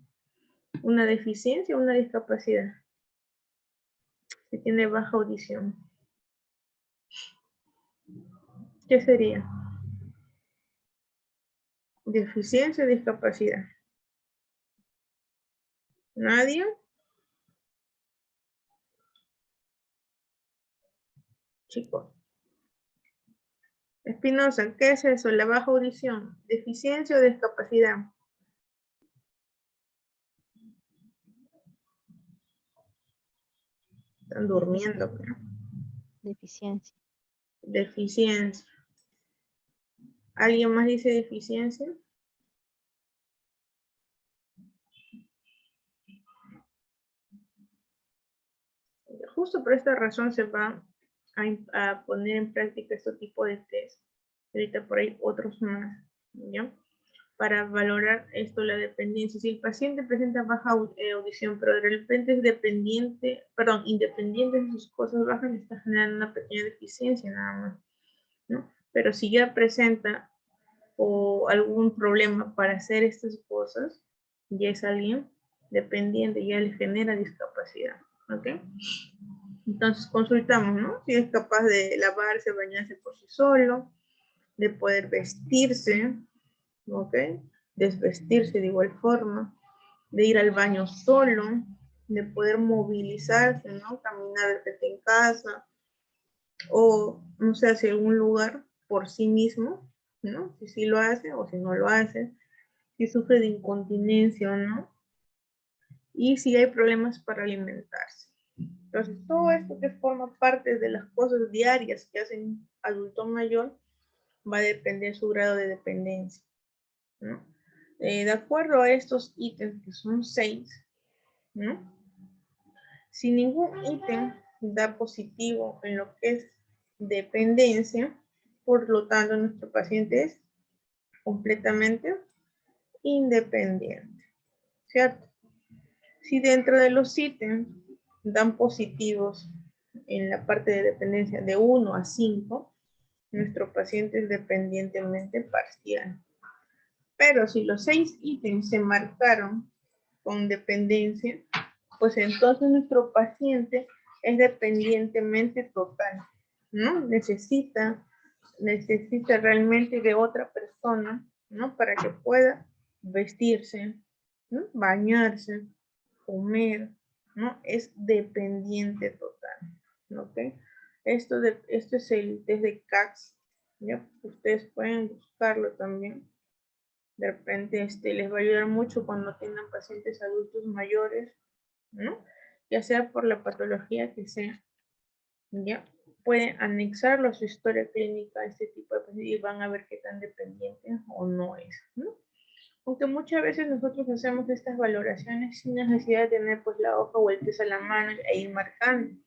una deficiencia o una discapacidad. Si tiene baja audición. ¿Qué sería? Deficiencia o discapacidad. ¿Nadie? Chicos. Espinosa, ¿qué es eso? La baja audición. ¿Deficiencia o discapacidad? Están durmiendo, pero. Deficiencia. Deficiencia. ¿Alguien más dice deficiencia? Justo por esta razón se va a poner en práctica este tipo de test. Ahorita por ahí otros más, ¿ya? Para valorar esto, la dependencia. Si el paciente presenta baja audición, pero de repente es independiente de sus cosas bajas, le está generando una pequeña deficiencia nada más, ¿no? Pero si ya presenta algún problema para hacer estas cosas, ya es alguien dependiente, ya le genera discapacidad, ¿ok? Entonces consultamos, ¿no? Si es capaz de lavarse, bañarse por sí solo, de poder vestirse, ¿ok? Desvestirse de igual forma, de ir al baño solo, de poder movilizarse, ¿no? Caminar en casa, o no sé, hacia algún lugar por sí mismo, ¿no? Si sí lo hace o si no lo hace, si sufre de incontinencia o no, y si hay problemas para alimentarse. Entonces, todo esto que forma parte de las cosas diarias que hace un adulto mayor va a depender de su grado de dependencia, ¿no? De acuerdo a estos ítems, que son 6, ¿no? Si ningún ítem da positivo en lo que es dependencia, por lo tanto, nuestro paciente es completamente independiente, ¿cierto? Si dentro de los ítems dan positivos en la parte de dependencia de 1 a 5, nuestro paciente es dependientemente parcial. Pero si los 6 ítems se marcaron con dependencia, pues entonces nuestro paciente es dependientemente total, ¿no? Necesita realmente de otra persona, ¿no? Para que pueda vestirse, ¿no? Bañarse, comer, ¿no? Es dependiente total, ¿ok? Esto es el test de CACS, ¿ya? Ustedes pueden buscarlo también. De repente les va a ayudar mucho cuando tengan pacientes adultos mayores, ¿no? Ya sea por la patología que sea, ¿ya? Pueden anexarlo a su historia clínica a este tipo de pacientes y van a ver qué tan dependiente o no es, ¿no? Aunque muchas veces nosotros hacemos estas valoraciones sin necesidad de tener pues la hoja o el test a la mano e ir marcando.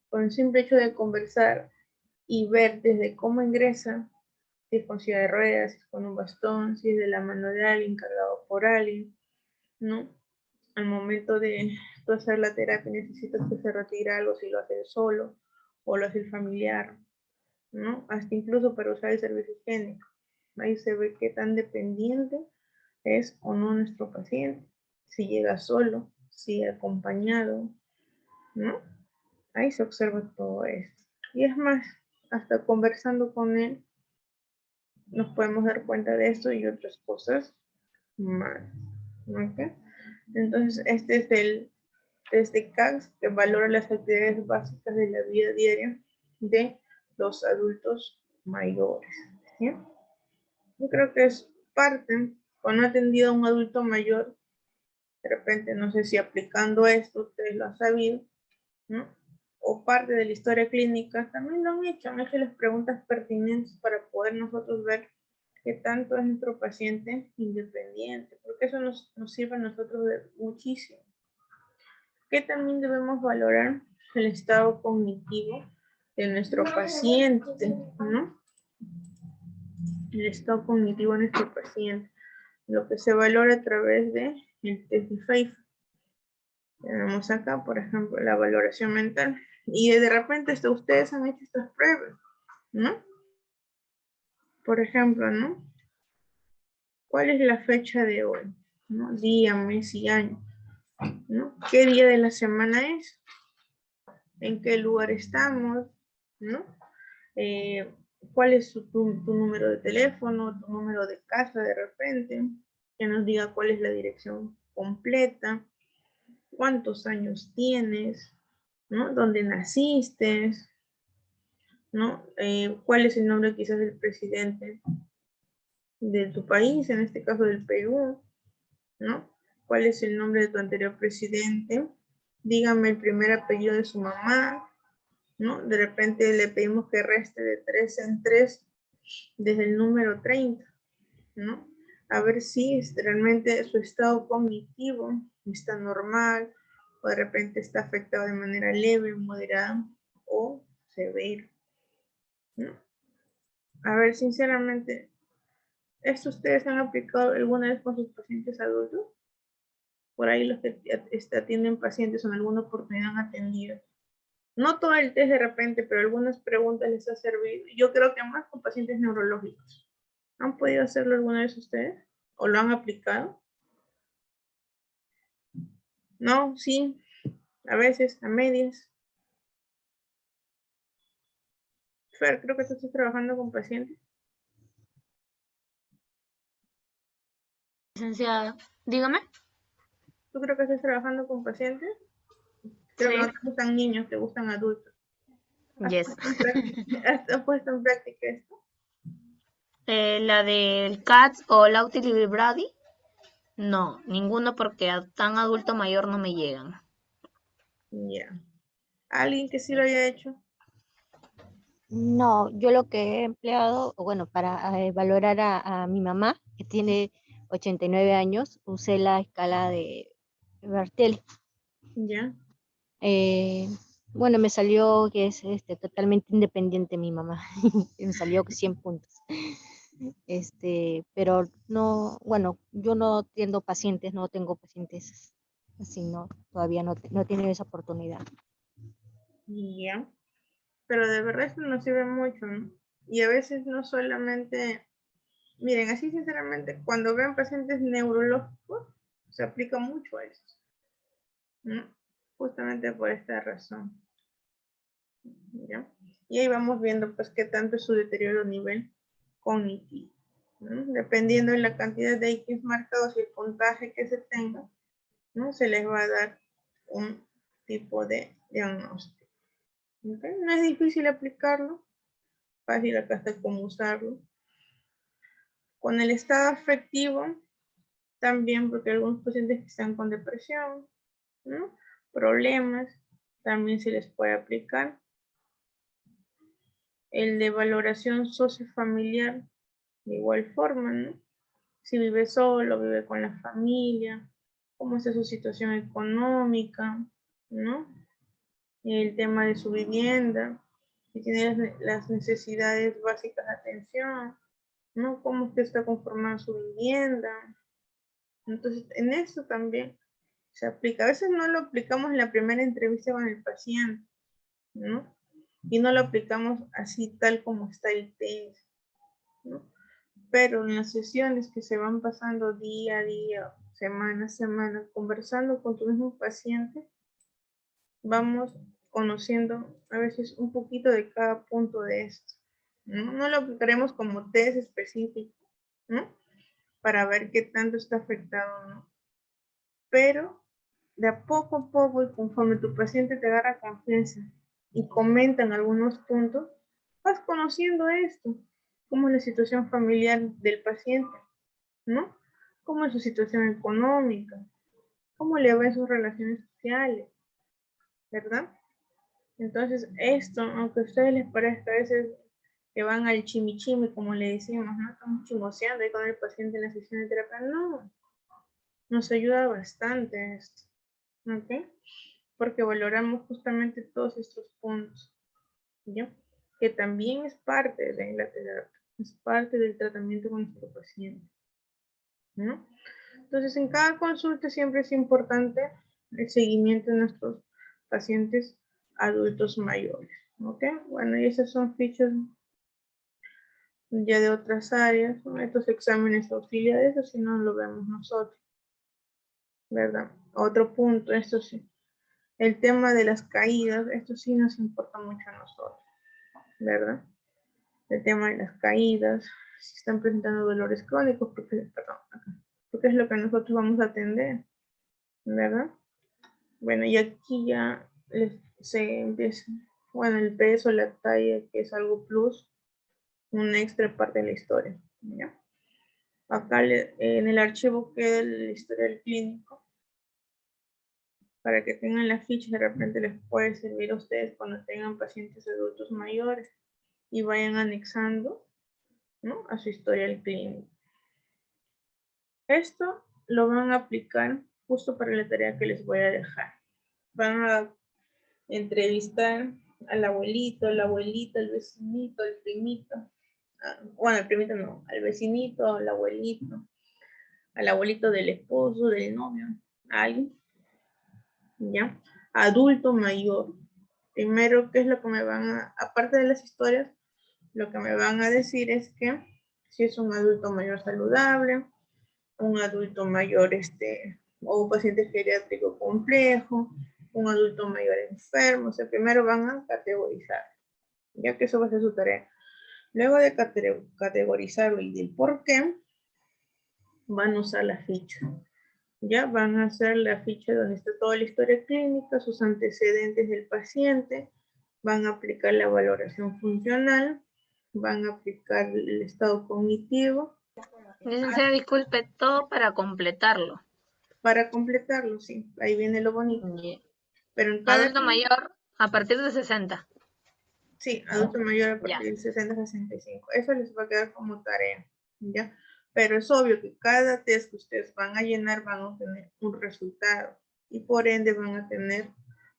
Con el simple hecho de conversar y ver desde cómo ingresa, si es con silla de ruedas, si es con un bastón, si es de la mano de alguien, cargado por alguien, ¿no? Al momento de tú hacer la terapia necesitas que se retire algo, si lo hace solo o lo hace el familiar, ¿no? Hasta incluso para usar el servicio higiénico. Ahí se ve qué tan dependiente es o no nuestro paciente, si llega solo, si acompañado, ¿no? Ahí se observa todo esto. Y es más, hasta conversando con él, nos podemos dar cuenta de esto y otras cosas más. ¿Ok? Entonces, este es el test de CACS que valora las actividades básicas de la vida diaria de los adultos mayores. ¿Sí? Yo creo que es parte, cuando ha atendido a un adulto mayor, de repente, no sé si aplicando esto, ustedes lo han sabido, ¿no? O parte de la historia clínica, también lo han hecho las preguntas pertinentes para poder nosotros ver qué tanto es nuestro paciente independiente, porque eso nos sirve a nosotros de muchísimo. ¿Qué también debemos valorar? El estado cognitivo de nuestro paciente, ¿no? El estado cognitivo de nuestro paciente, lo que se valora a través de el test de Pfeiffer. Tenemos acá, por ejemplo, la valoración mental. Y de repente ustedes han hecho estas pruebas, ¿no? Por ejemplo, ¿no? ¿Cuál es la fecha de hoy? ¿No? Día, mes y año, ¿no? ¿Qué día de la semana es? ¿En qué lugar estamos? ¿No? ¿Cuál es tu número de teléfono, tu número de casa de repente? Que nos diga cuál es la dirección completa, cuántos años tienes, ¿no? ¿Dónde naciste? ¿No? ¿Cuál es el nombre quizás del presidente de tu país, en este caso del Perú? ¿No? ¿Cuál es el nombre de tu anterior presidente? Dígame el primer apellido de su mamá, ¿no? De repente le pedimos que reste de 3 en 3 desde el número 30, ¿no? A ver si realmente su estado cognitivo está normal, o de repente está afectado de manera leve, moderada o severa, ¿no? A ver, sinceramente, ¿esto ustedes han aplicado alguna vez con sus pacientes adultos? Por ahí los que atienden pacientes en alguna oportunidad han atendido. No todo el test de repente, pero algunas preguntas les ha servido. Yo creo que más con pacientes neurológicos. ¿Han podido hacerlo alguna vez ustedes? ¿O lo han aplicado? No, sí, a veces, a medias. Fer, creo que tú estás trabajando con pacientes. Licenciada, dígame. ¿Tú creo que estás trabajando con pacientes? Creo que Sí. no te gustan niños, te gustan adultos. Yes. ¿Has puesto en práctica esto? La del CATS o la Utility Brady, no, ninguno porque a tan adulto mayor no me llegan. Ya. ¿Alguien que sí lo haya hecho? No, yo lo que he empleado, bueno, para valorar a mi mamá, que tiene 89 años, usé la escala de Bartel. Ya. Bueno, me salió que es totalmente independiente mi mamá. Me salió 100 puntos. Pero no, bueno, yo no atiendo pacientes, no tengo pacientes así, no, todavía no he tenido esa oportunidad. Ya. Pero de verdad esto nos sirve mucho, ¿no? Y a veces no solamente, miren, así sinceramente, cuando vean pacientes neurológicos, se aplica mucho a eso, ¿no? Justamente por esta razón, ¿ya? Y ahí vamos viendo, pues, qué tanto es su deterioro a nivel cognitivo, ¿no? Dependiendo de la cantidad de IQs marcados y el puntaje que se tenga, ¿no? Se les va a dar un tipo de diagnóstico. ¿Ok? No es difícil aplicarlo, fácil acá está cómo usarlo. Con el estado afectivo, también porque algunos pacientes que están con depresión, ¿no? Problemas, también se les puede aplicar. El de valoración sociofamiliar, de igual forma, ¿no? Si vive solo, vive con la familia, cómo está su situación económica, ¿no? El tema de su vivienda, si tiene las necesidades básicas de atención, ¿no? Cómo usted está conformada su vivienda. Entonces, en eso también se aplica. A veces no lo aplicamos en la primera entrevista con el paciente, ¿no? Y no lo aplicamos así tal como está el test, ¿no? Pero en las sesiones que se van pasando día a día, semana a semana, conversando con tu mismo paciente, vamos conociendo a veces un poquito de cada punto de esto, ¿no? No lo aplicaremos como test específico, ¿no? Para ver qué tanto está afectado, ¿no? Pero de a poco y conforme tu paciente te agarra confianza y comentan algunos puntos, vas conociendo esto, cómo es la situación familiar del paciente, ¿no? Cómo es su situación económica, cómo le va en sus relaciones sociales, ¿verdad? Entonces, esto, aunque a ustedes les parezca a veces que van al chimichimi, como le decimos, ¿no? Estamos chimoseando ahí con el paciente en la sesión de terapia. No, nos ayuda bastante esto, ¿ok? Porque valoramos justamente todos estos puntos, ¿ya? Que también es parte de la terapia, es parte del tratamiento con nuestro paciente, ¿no? Entonces, en cada consulta siempre es importante el seguimiento de nuestros pacientes adultos mayores, ¿ok? Bueno, y esas son fichas ya de otras áreas, ¿no? Estos exámenes auxiliares, así no lo vemos nosotros, ¿verdad? Otro punto, esto sí, el tema de las caídas, esto sí nos importa mucho a nosotros, ¿verdad? El tema de las caídas, si están presentando dolores crónicos, porque, perdón, acá, porque es lo que nosotros vamos a atender, ¿verdad? Bueno, y aquí ya se empieza, bueno, el peso, la talla, que es algo plus, una extra parte de la historia, ¿ya? Acá en el archivo queda el historial clínico, para que tengan la ficha, de repente les puede servir a ustedes cuando tengan pacientes adultos mayores y vayan anexando, ¿no? A su historial clínico. Esto lo van a aplicar justo para la tarea que les voy a dejar. Van a entrevistar al abuelito, la abuelita, el vecinito, el primito. Bueno, el primito no, al vecinito, al abuelito del esposo, del novio, alguien, ¿ya? Adulto mayor. Primero, ¿qué es lo que me van a, aparte de las historias, lo que me van a decir es que si es un adulto mayor saludable, un adulto mayor o un paciente geriátrico complejo, un adulto mayor enfermo. O sea, primero van a categorizar, ya que eso va a ser su tarea. Luego de categorizarlo y del por qué, van a usar la ficha. Ya van a hacer la ficha donde está toda la historia clínica, sus antecedentes del paciente, van a aplicar la valoración funcional, van a aplicar el estado cognitivo. Licenciada, disculpe, todo para completarlo. Para completarlo, sí, ahí viene lo bonito. Yeah. Pero en cada Adulto mayor a partir de 60. sí, adulto mayor a Ya. partir de 60 a 65. Eso les va a quedar como tarea, ¿ya? Pero es obvio que cada test que ustedes van a llenar van a obtener un resultado y por ende van a tener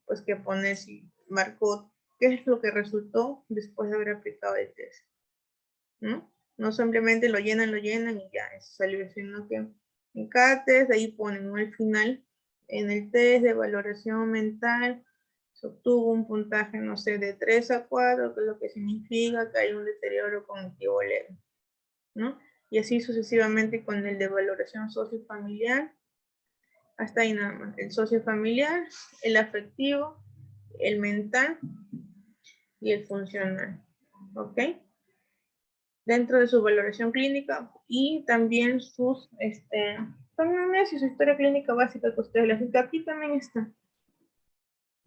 pues que poner si marcó qué es lo que resultó después de haber aplicado el test, ¿no? No simplemente lo llenan y ya, eso salió, sino que en cada test ahí ponen, ¿no? Al final, en el test de valoración mental, se obtuvo un puntaje, no sé, de 3 a 4, que es lo que significa que hay un deterioro cognitivo leve, ¿no? Y así sucesivamente con el de valoración sociofamiliar, hasta ahí nada más. El sociofamiliar, el afectivo, el mental y el funcional, ¿ok? Dentro de su valoración clínica y también sus, también su historia clínica básica que ustedes les dicen. Aquí también está.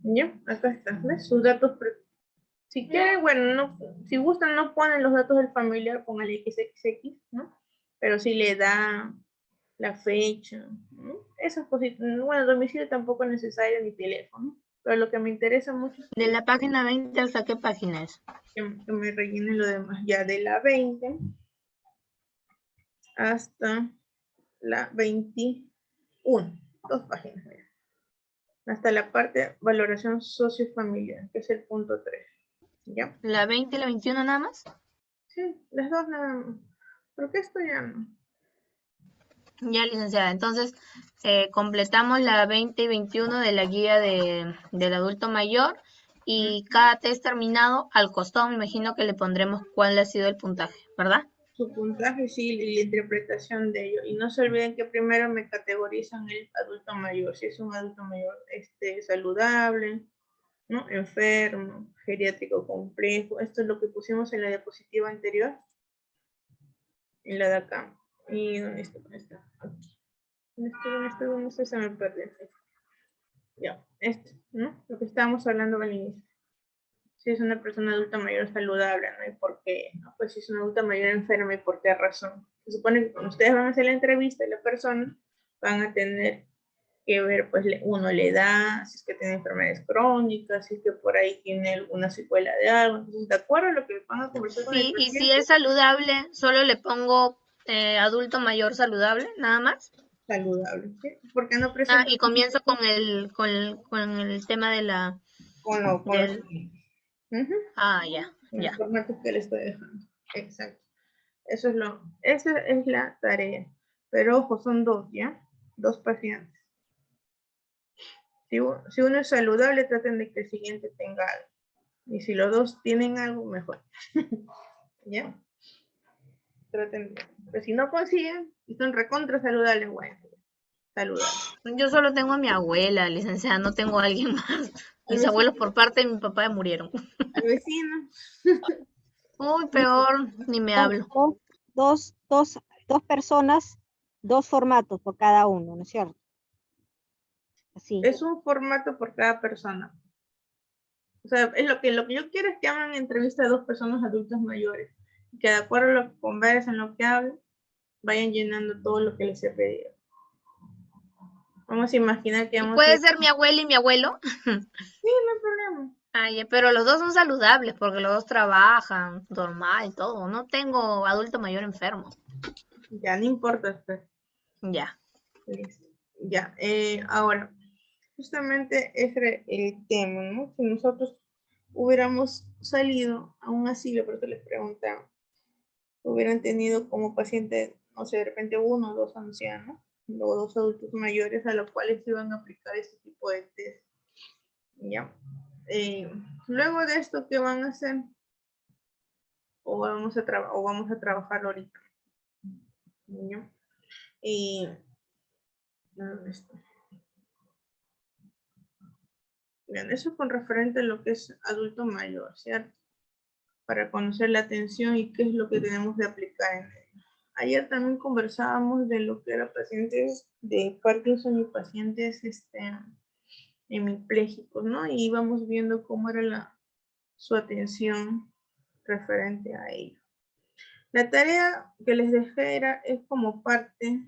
¿Ya? Acá está. ¿Ves? Sus datos Si quieren, bueno, no, si gustan, no ponen los datos del familiar, pongan el XXX, ¿no? Pero si le da la fecha, ¿no? Esas cositas. Bueno, domicilio tampoco es necesario ni teléfono, pero lo que me interesa mucho es De la página 20 hasta qué página es. que me rellenen lo demás, ya de la 20 hasta la 21, 2 páginas, mira. Hasta la parte valoración sociofamiliar, que es el punto 3, ¿ya? La 20 y la 21 nada más. Sí, las dos nada más. Porque esto ya no. Ya, licenciada. Entonces, completamos la 20 y 21 de la guía del adulto mayor y cada test terminado, al costado me imagino que le pondremos cuál ha sido el puntaje, ¿verdad? Su puntaje, sí, y la interpretación de ello. Y no se olviden que primero me categorizan el adulto mayor. Si es un adulto mayor saludable, ¿no? Enfermo, geriátrico complejo. Esto es lo que pusimos en la diapositiva anterior. En la de acá. ¿Y dónde está? ¿Dónde está? Aquí. ¿Dónde está? Se me perdió. Ya, esto, ¿no? Lo que estábamos hablando al inicio. Si es una persona adulta mayor saludable, ¿no? ¿Y por qué? ¿No? Pues si es una adulta mayor enferma, ¿y por qué razón? Se supone que cuando ustedes van a hacer la entrevista y la persona, van a tener que ver, pues, uno le da, si es que tiene enfermedades crónicas, si es que por ahí tiene alguna secuela de algo. Entonces, ¿de acuerdo a lo que van a conversar con el Sí, y si paciente? es saludable, solo le pongo adulto mayor saludable, nada más. Saludable, ¿sí? Porque no Ah, presenta y comienzo con el tema de la, con los del, Ujú, ya, con los ya. formatos que le estoy dejando. Exacto. Esa es la tarea. Pero ojo, son dos, ¿ya? 2 pacientes. Si uno es saludable, traten de que el siguiente tenga algo. Y si los dos tienen algo, mejor. ¿Ya? Traten de. Pero si no consiguen y son recontra saludables, bueno, saludables. Yo solo tengo a mi abuela, licenciada, no tengo a alguien más. Al Mis abuelos vecino, por parte de mi papá murieron. al vecino. Uy, peor, ni me Son hablo. dos personas, dos formatos por cada uno, ¿no es cierto? Así. Es un formato por cada persona. O sea, es lo que yo quiero es que hagan entrevista a 2 personas adultas mayores. Que de acuerdo a lo que conversen, lo que hablen, vayan llenando todo lo que les he pedido. Vamos a imaginar que ¿Y vamos a puede ir. ser mi abuela y mi abuelo? Sí, no hay problema. Ay, pero los dos son saludables porque los dos trabajan normal, todo. No tengo adulto mayor enfermo. Ya, no importa. Pues. Ya. Listo. Ya, ahora, justamente ese es el tema, ¿no? Si nosotros hubiéramos salido a un asilo, por eso les preguntaba, hubieran tenido como paciente, no sé, de repente 1 o 2 ancianos, o 2 adultos mayores a los cuales se iban a aplicar este tipo de test. ¿Ya? Luego de esto, ¿qué van a hacer? O vamos a trabajar ahorita. ¿Ya? ¿Dónde está? Bien, eso con referente a lo que es adulto mayor, ¿cierto? Para conocer la atención y qué es lo que tenemos de aplicar en ello. Ayer también conversábamos de lo que eran pacientes de Parkinson y pacientes hemipléjicos, ¿no? Y íbamos viendo cómo era su atención referente a ello. La tarea que les dejé es como parte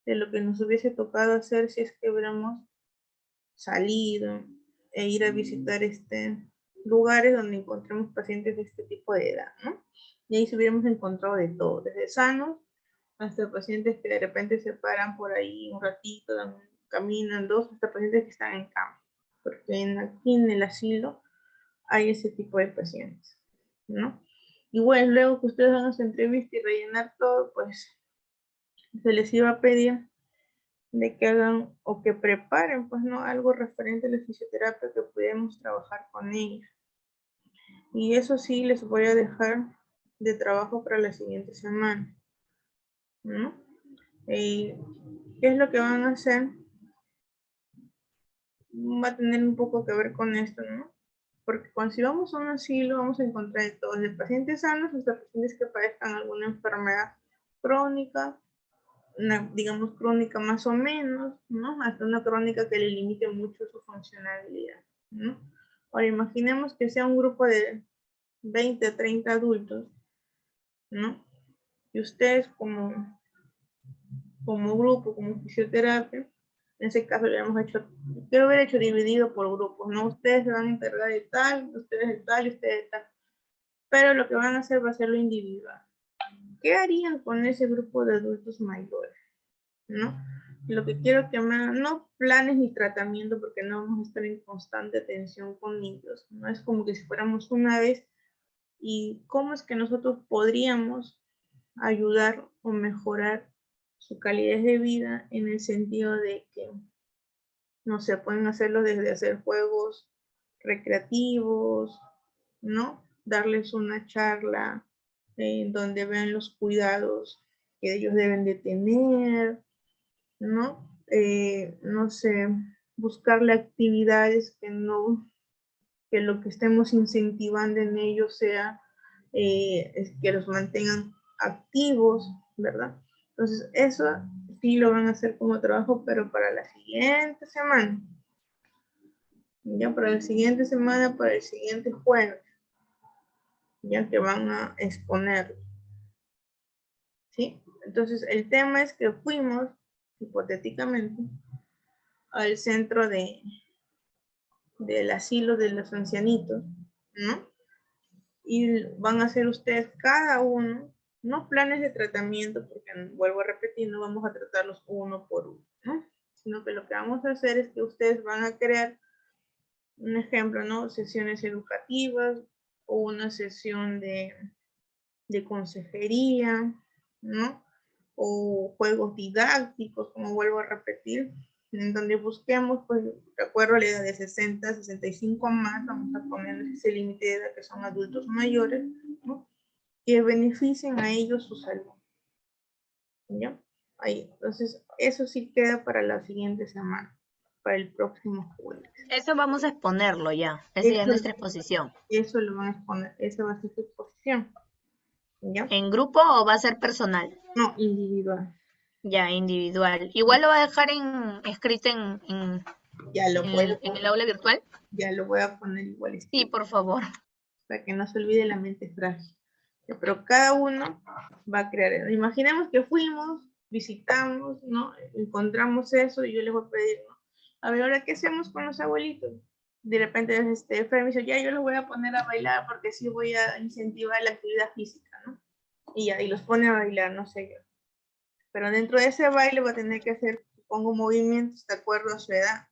de lo que nos hubiese tocado hacer si es que hubiéramos salido e ir a visitar lugares donde encontremos pacientes de este tipo de edad, ¿no? Y ahí se hubiéramos encontrado de todo, desde sanos hasta pacientes que de repente se paran por ahí un ratito, caminan hasta pacientes que están en cama, porque aquí en el asilo hay ese tipo de pacientes, ¿no? Y bueno, luego que ustedes hagan su entrevista y rellenar todo, pues se les iba a pedir de que hagan o que preparen, pues, ¿no? Algo referente a la fisioterapia que pudiéramos trabajar con ellos. Y eso sí les voy a dejar de trabajo para la siguiente semana, ¿no? ¿Qué es lo que van a hacer? Va a tener un poco que ver con esto, ¿no? Porque cuando si vamos a un asilo vamos a encontrar de todo, desde pacientes sanos hasta pacientes que padezcan alguna enfermedad crónica, digamos crónica más o menos, ¿no? Hasta una crónica que le limite mucho su funcionalidad, ¿no? Ahora imaginemos que sea un grupo de 20, 30 adultos, ¿no? Y ustedes como grupo, como fisioterapia, en ese caso lo hemos hecho, quiero haber hecho dividido por grupos, ¿no? Ustedes se van a encargar de tal, ustedes de tal y ustedes de tal. Pero lo que van a hacer va a ser lo individual. ¿Qué harían con ese grupo de adultos mayores? ¿No? Lo que quiero que me hagan, no planes ni tratamiento, porque no vamos a estar en constante atención con ellos, no es como que si fuéramos una vez, y cómo es que nosotros podríamos ayudar o mejorar su calidad de vida en el sentido de que, no sé, pueden hacerlo desde hacer juegos recreativos, ¿no? Darles una charla donde vean los cuidados que ellos deben de tener, ¿no? No sé, buscarle actividades que lo que estemos incentivando en ellos sea que los mantengan activos, ¿verdad? Entonces, eso sí lo van a hacer como trabajo, pero para la siguiente semana. Ya para la siguiente semana, para el siguiente jueves, ya que van a exponer, ¿sí? Entonces, el tema es que fuimos, hipotéticamente, al centro del asilo de los ancianitos, ¿no? Y van a hacer ustedes cada uno, no planes de tratamiento, porque vuelvo a repetir, no vamos a tratarlos uno por uno, ¿no? Sino que lo que vamos a hacer es que ustedes van a crear un ejemplo, ¿no? Sesiones educativas o una sesión de consejería, ¿no? O juegos didácticos, como vuelvo a repetir, en donde busquemos, pues, de acuerdo a la edad de 60, 65 más, vamos a poner ese límite de edad que son adultos mayores, ¿no? Que beneficien a ellos su salud. ¿Ya? Ahí, entonces, eso sí queda para la siguiente semana, para el próximo jueves. Eso vamos a exponerlo ya. Esa ya es nuestra exposición. Eso lo van a exponer, esa va a ser su exposición. ¿Ya? ¿En grupo o va a ser personal? No, individual. Ya, individual. Igual lo va a dejar escrito Ya lo puedo en el aula virtual. Ya lo voy a poner igual Sí, escrito, por favor. para que no se olvide la mente frágil. Pero cada uno va a crear. Imaginemos que fuimos, visitamos, ¿no? Encontramos eso y yo les voy a pedir, ¿no? A ver, ahora, ¿qué hacemos con los abuelitos? De repente, Fer me dice, ya yo los voy a poner a bailar porque sí voy a incentivar la actividad física, ¿no? Y ya, y los pone a bailar, no sé yo. Pero dentro de ese baile va a tener que hacer, supongo, movimientos de acuerdo a su edad,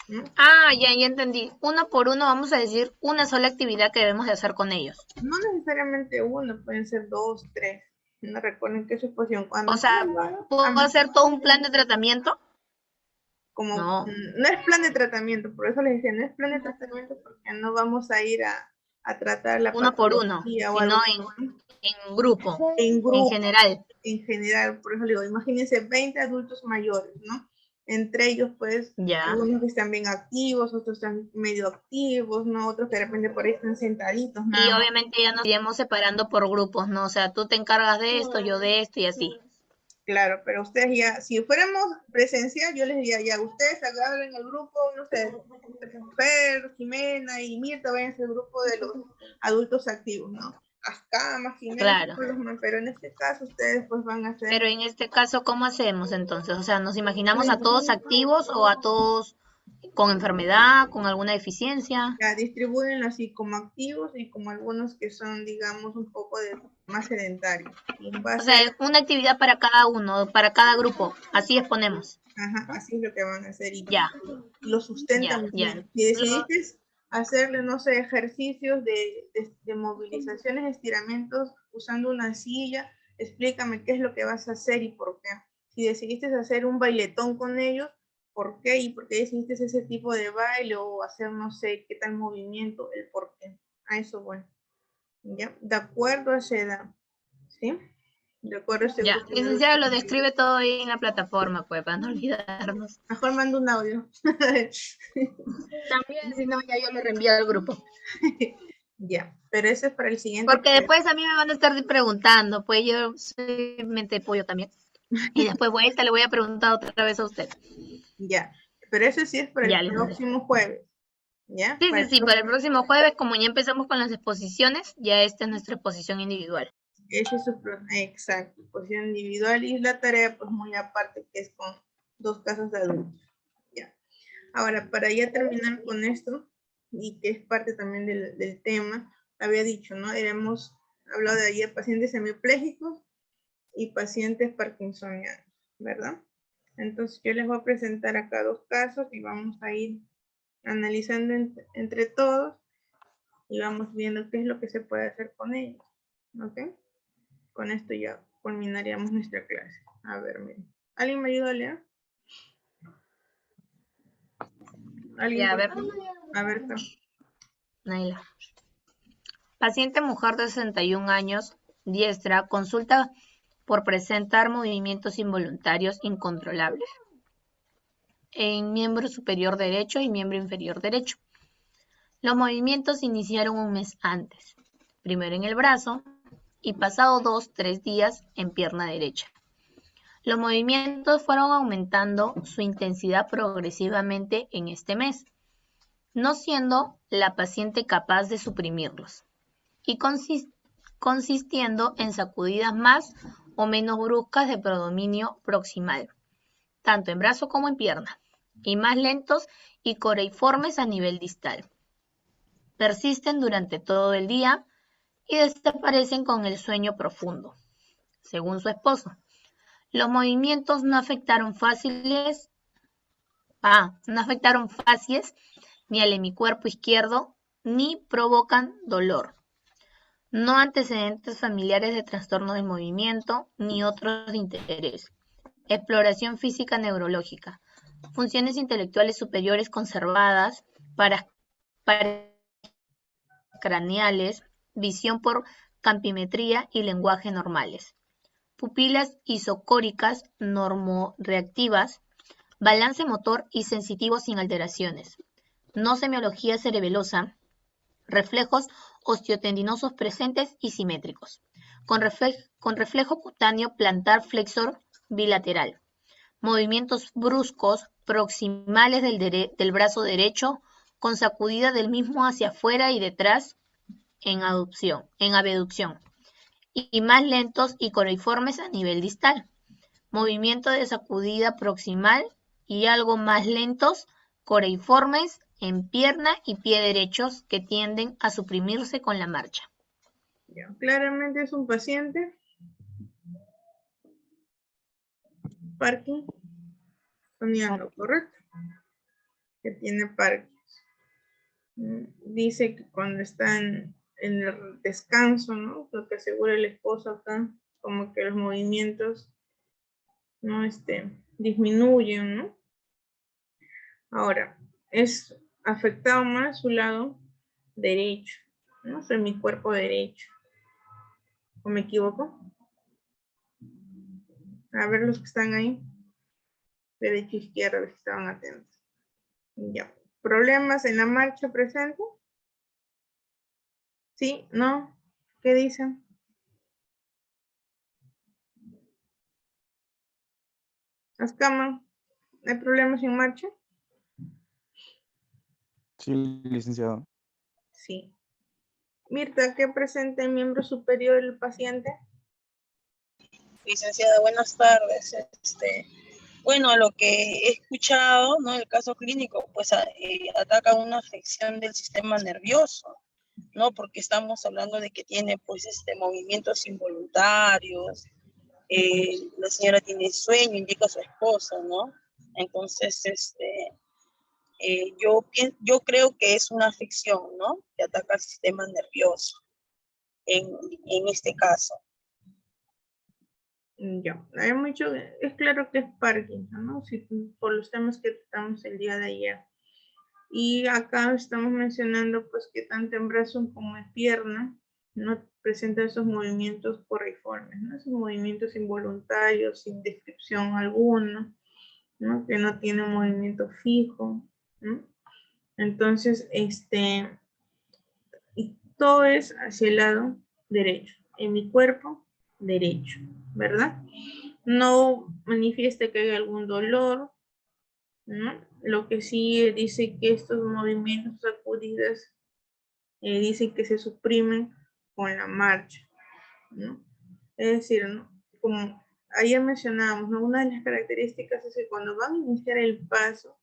¿no? Ah, ya entendí. Uno por uno vamos a decir una sola actividad que debemos de hacer con ellos. No necesariamente uno, pueden ser 2, 3. No recuerden que su exposición cuando O sea, ¿puedo hacer todo un plan de tratamiento? como No. no es plan de tratamiento, por eso les decía, no es plan de tratamiento porque no vamos a ir a tratar la Uno por uno, patología o sino algo en grupo, en en grupo, general. en general. Por eso le digo, imagínense 20 adultos mayores, ¿no? Entre ellos, pues, Ya. algunos que están bien activos, otros están medio activos, ¿no? Otros que de repente por ahí están sentaditos, Y nada más. obviamente ya nos iremos separando por grupos, ¿no? O sea, tú te encargas de esto, yo de esto y así. Claro, pero ustedes ya, si fuéramos presencial, yo les diría, ya, ustedes agarren el grupo, no sé, Fer, Jimena y Mirta, vayan al grupo de los adultos activos, ¿no? Ascama, Jimena, Claro. pero en este caso ustedes pues van a hacer... Pero en este caso, ¿cómo hacemos entonces? O sea, ¿nos imaginamos a todos activos o a todos con enfermedad, con alguna deficiencia? Ya, distribuyen así como activos y como algunos que son, digamos, un poco más sedentarios. Y en O base sea, a... una actividad para cada uno, para cada grupo. Así exponemos. Ajá, así es lo que van a hacer y Ya, lo sustentan ya. bien. Si decidiste hacerle, no sé, ejercicios de movilizaciones, estiramientos usando una silla, explícame qué es lo que vas a hacer y por qué. Si decidiste hacer un bailetón con ellos, ¿por qué? ¿Y por qué decidiste ese tipo de baile o hacer, no sé, qué tal movimiento, el por qué? A eso bueno. ¿Ya? De acuerdo a esa edad. ¿Sí? De acuerdo a ese Ya, grupo. licenciado, lo describe todo ahí en la plataforma, pues, para no olvidarnos. Mejor mando un audio. También, si no, ya yo lo reenvío al grupo. Ya, pero ese es para el siguiente. Porque después a mí me van a estar preguntando, pues yo soy mente de pollo también. Y después vuelta le voy a preguntar otra vez a usted. Ya, pero eso sí es para Ya, el licenciado. próximo jueves. ¿Ya? Sí, Para sí, sí, para el próximo jueves, como ya empezamos con las exposiciones, ya esta es nuestra exposición individual. ese es exacto, posición individual y la tarea pues muy aparte que es con 2 casos de adultos. Ya. Ahora, para ya terminar con esto, y que es parte también del tema, había dicho, ¿no? Hemos hablado de ayer pacientes hemipléjicos y pacientes parkinsonianos, ¿verdad? Entonces yo les voy a presentar acá 2 casos y vamos a ir analizando entre todos y vamos viendo qué es lo que se puede hacer con ellos, ¿ok? Con esto ya culminaríamos nuestra clase. A ver, miren. ¿Alguien me ayuda a leer? ¿Alguien? Ya, a ver, A ver, Naila. Paciente mujer de 61 años, diestra, consulta por presentar movimientos involuntarios incontrolables en miembro superior derecho y miembro inferior derecho. Los movimientos iniciaron un mes antes, primero en el brazo y pasado 2-3 días en pierna derecha. Los movimientos fueron aumentando su intensidad progresivamente en este mes, no siendo la paciente capaz de suprimirlos y consistiendo en sacudidas más o menos bruscas de predominio proximal, tanto en brazo como en pierna, y más lentos y coreiformes a nivel distal. Persisten durante todo el día y desaparecen con el sueño profundo. Según su esposo, los movimientos no afectaron facies ni al hemicuerpo izquierdo ni provocan dolor. No antecedentes familiares de trastorno de movimiento ni otros de interés. Exploración física neurológica. Funciones intelectuales superiores conservadas, craneales, visión por campimetría y lenguaje normales. Pupilas isocóricas normorreactivas, balance motor y sensitivo sin alteraciones. No semiología cerebelosa, reflejos osteotendinosos presentes y simétricos, con reflejo cutáneo plantar flexor bilateral, movimientos bruscos proximales del brazo derecho, con sacudida del mismo hacia afuera y detrás en abducción, y más lentos y coriformes a nivel distal, movimiento de sacudida proximal y algo más lentos, coreiformes en pierna y pie derechos que tienden a suprimirse con la marcha. Ya, claramente es un paciente parkinsoniano, ¿correcto? Que tiene Parkinson. Dice que cuando están en el descanso, ¿no? Lo que asegura el esposo acá, como que los movimientos no disminuyen, ¿no? Ahora, es afectado más su lado derecho, ¿no? Soy mi cuerpo derecho. ¿O me equivoco? A ver los que están ahí. Derecha, izquierda, los que estaban atentos. Ya. ¿Problemas en la marcha presente? ¿Sí? ¿No? ¿Qué dicen? Ascama, ¿hay problemas en marcha? Sí, licenciado. Sí. Mirta, ¿qué presenta el miembro superior del paciente? Licenciada, buenas tardes. Bueno, a lo que he escuchado, ¿no? El caso clínico, pues ataca una afección del sistema nervioso, ¿no? Porque estamos hablando de que tiene, pues, movimientos involuntarios. La señora tiene sueño, indica a su esposa, ¿no? Entonces, yo creo que es una afección, ¿no? Que ataca al sistema nervioso en este caso. Ya, hay mucho, es claro que es Parkinson, ¿no? Sí, por los temas que tratamos el día de ayer. Y acá estamos mencionando, pues, que tanto en brazo como en pierna no presenta esos movimientos correiformes, ¿no? Esos movimientos involuntarios, sin descripción alguna, ¿no? Que no tiene un movimiento fijo, ¿no? Entonces, y todo es hacia el lado derecho, en mi cuerpo derecho, ¿verdad? No manifiesta que haya algún dolor, ¿no? Lo que sí dice que estos movimientos, sacudidas, dicen que se suprimen con la marcha, ¿no? Es decir, ¿no? Como ayer mencionábamos, ¿no? Una de las características es que cuando van a iniciar el paso,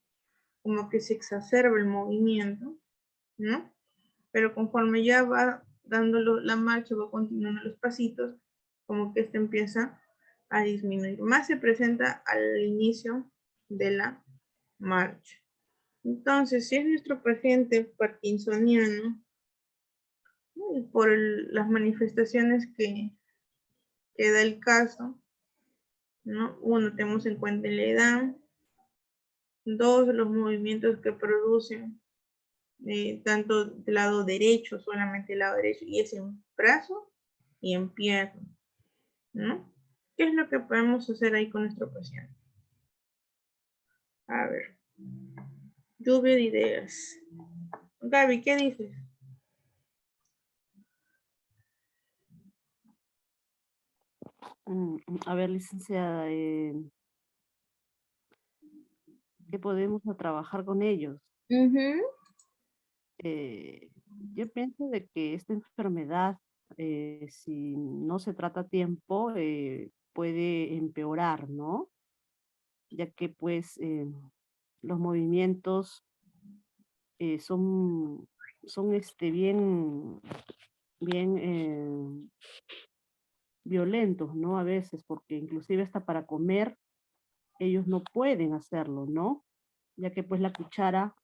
como que se exacerba el movimiento, ¿no? Pero conforme ya va dando la marcha, va continuando los pasitos, como que este empieza a disminuir. Más se presenta al inicio de la marcha. Entonces, si es nuestro paciente parkinsoniano, ¿no? Y por las manifestaciones que da el caso, ¿no? Uno, tenemos en cuenta la edad. Dos, los movimientos que producen, tanto del lado derecho, solamente el lado derecho, y es en brazo y en pierna, ¿no? ¿Qué es lo que podemos hacer ahí con nuestro paciente? A ver, lluvia de ideas. Gaby, ¿qué dices? A ver, licenciada, ¿qué podemos trabajar con ellos? Yo pienso de que esta enfermedad, si no se trata a tiempo, puede empeorar, ¿no? Ya que pues los movimientos son bien violentos, ¿no? A veces, porque inclusive hasta para comer ellos no pueden hacerlo, ¿no? Ya que pues la cuchara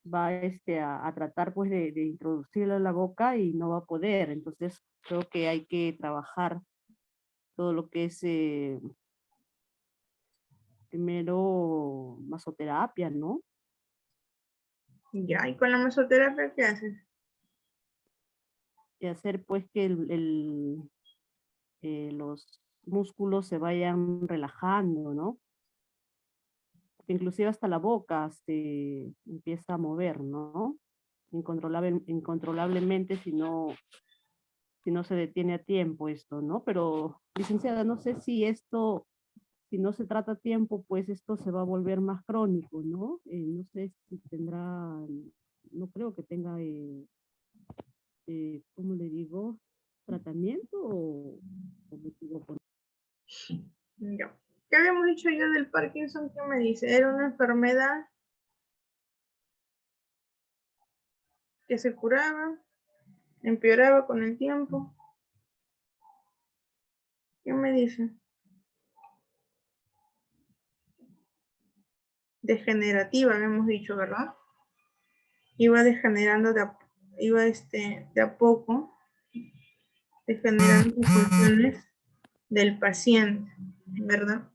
va a tratar pues de introducirla en la boca y no va a poder. Entonces creo que hay que trabajar todo lo que es primero masoterapia, ¿no? Ya, ¿y con la mesoterapia qué haces? Y hacer pues que los músculos se vayan relajando, ¿no? Inclusive hasta la boca se empieza a mover, ¿no? Incontrolablemente si no se detiene a tiempo esto, ¿no? Pero, licenciada, no sé si esto, si no se trata a tiempo, pues esto se va a volver más crónico, ¿no? No sé si tendrá, no creo que tenga, ¿cómo le digo? ¿Tratamiento o me equivoco? Ya. ¿Qué habíamos dicho yo del Parkinson? ¿Qué me dice? Era una enfermedad que se curaba, empeoraba con el tiempo. ¿Qué me dice? Degenerativa, hemos dicho, ¿verdad? Iba degenerando de a poco, degenerando las funciones del paciente, ¿verdad?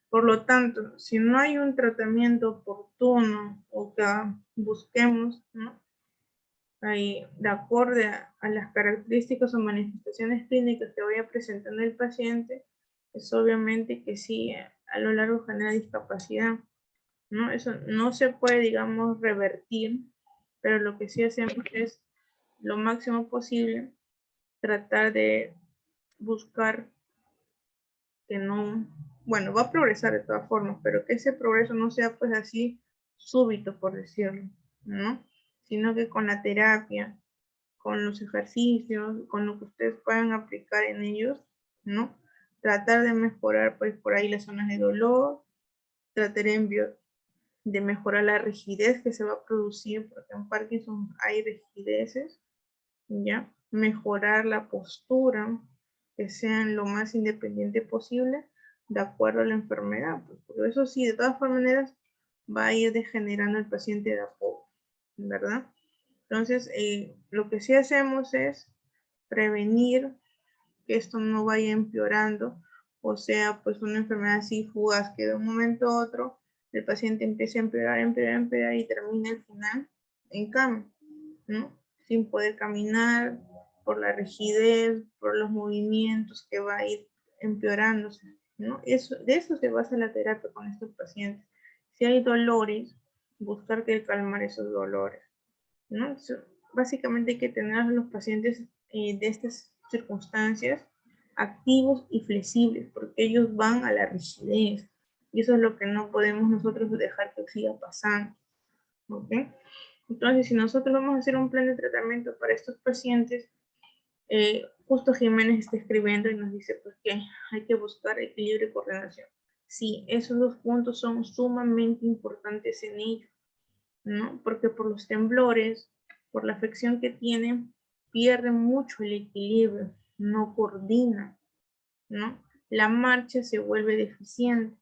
Por lo tanto, si no hay un tratamiento oportuno o que busquemos, ¿no? Ahí, de acuerdo a las características o manifestaciones clínicas que vaya presentando el paciente, es obviamente que sí, a lo largo genera discapacidad, ¿no? Eso no se puede, digamos, revertir, pero lo que sí hacemos es lo máximo posible tratar de buscar que no, bueno, va a progresar de todas formas, pero que ese progreso no sea pues así súbito, por decirlo, ¿no? Sino que con la terapia, con los ejercicios, con lo que ustedes puedan aplicar en ellos, ¿no? Tratar de mejorar pues por ahí las zonas de dolor, tratar de mejorar la rigidez que se va a producir, porque en Parkinson hay rigideces, ¿ya? Mejorar la postura, que sean lo más independiente posible, de acuerdo a la enfermedad. Pues, porque eso sí, de todas maneras, va a ir degenerando el paciente de a poco, ¿verdad? Entonces, lo que sí hacemos es prevenir que esto no vaya empeorando, o sea, pues una enfermedad así fugaz que de un momento a otro el paciente empiece a empeorar, empeorar, empeorar y termine al final en cama, ¿no? Sin poder caminar, por la rigidez, por los movimientos que va a ir empeorándose, ¿no? De eso se basa la terapia con estos pacientes. Si hay dolores, buscar que calmar esos dolores, ¿no? Básicamente hay que tener a los pacientes de estas circunstancias activos y flexibles, porque ellos van a la rigidez. Y eso es lo que no podemos nosotros dejar que siga pasando. ¿Ok? Entonces, si nosotros vamos a hacer un plan de tratamiento para estos pacientes, justo Jiménez está escribiendo y nos dice pues, que hay que buscar equilibrio y coordinación. Sí, esos dos puntos son sumamente importantes en ello, ¿no? Porque por los temblores, por la afección que tienen, pierden mucho el equilibrio, no coordinan, ¿no? La marcha se vuelve deficiente,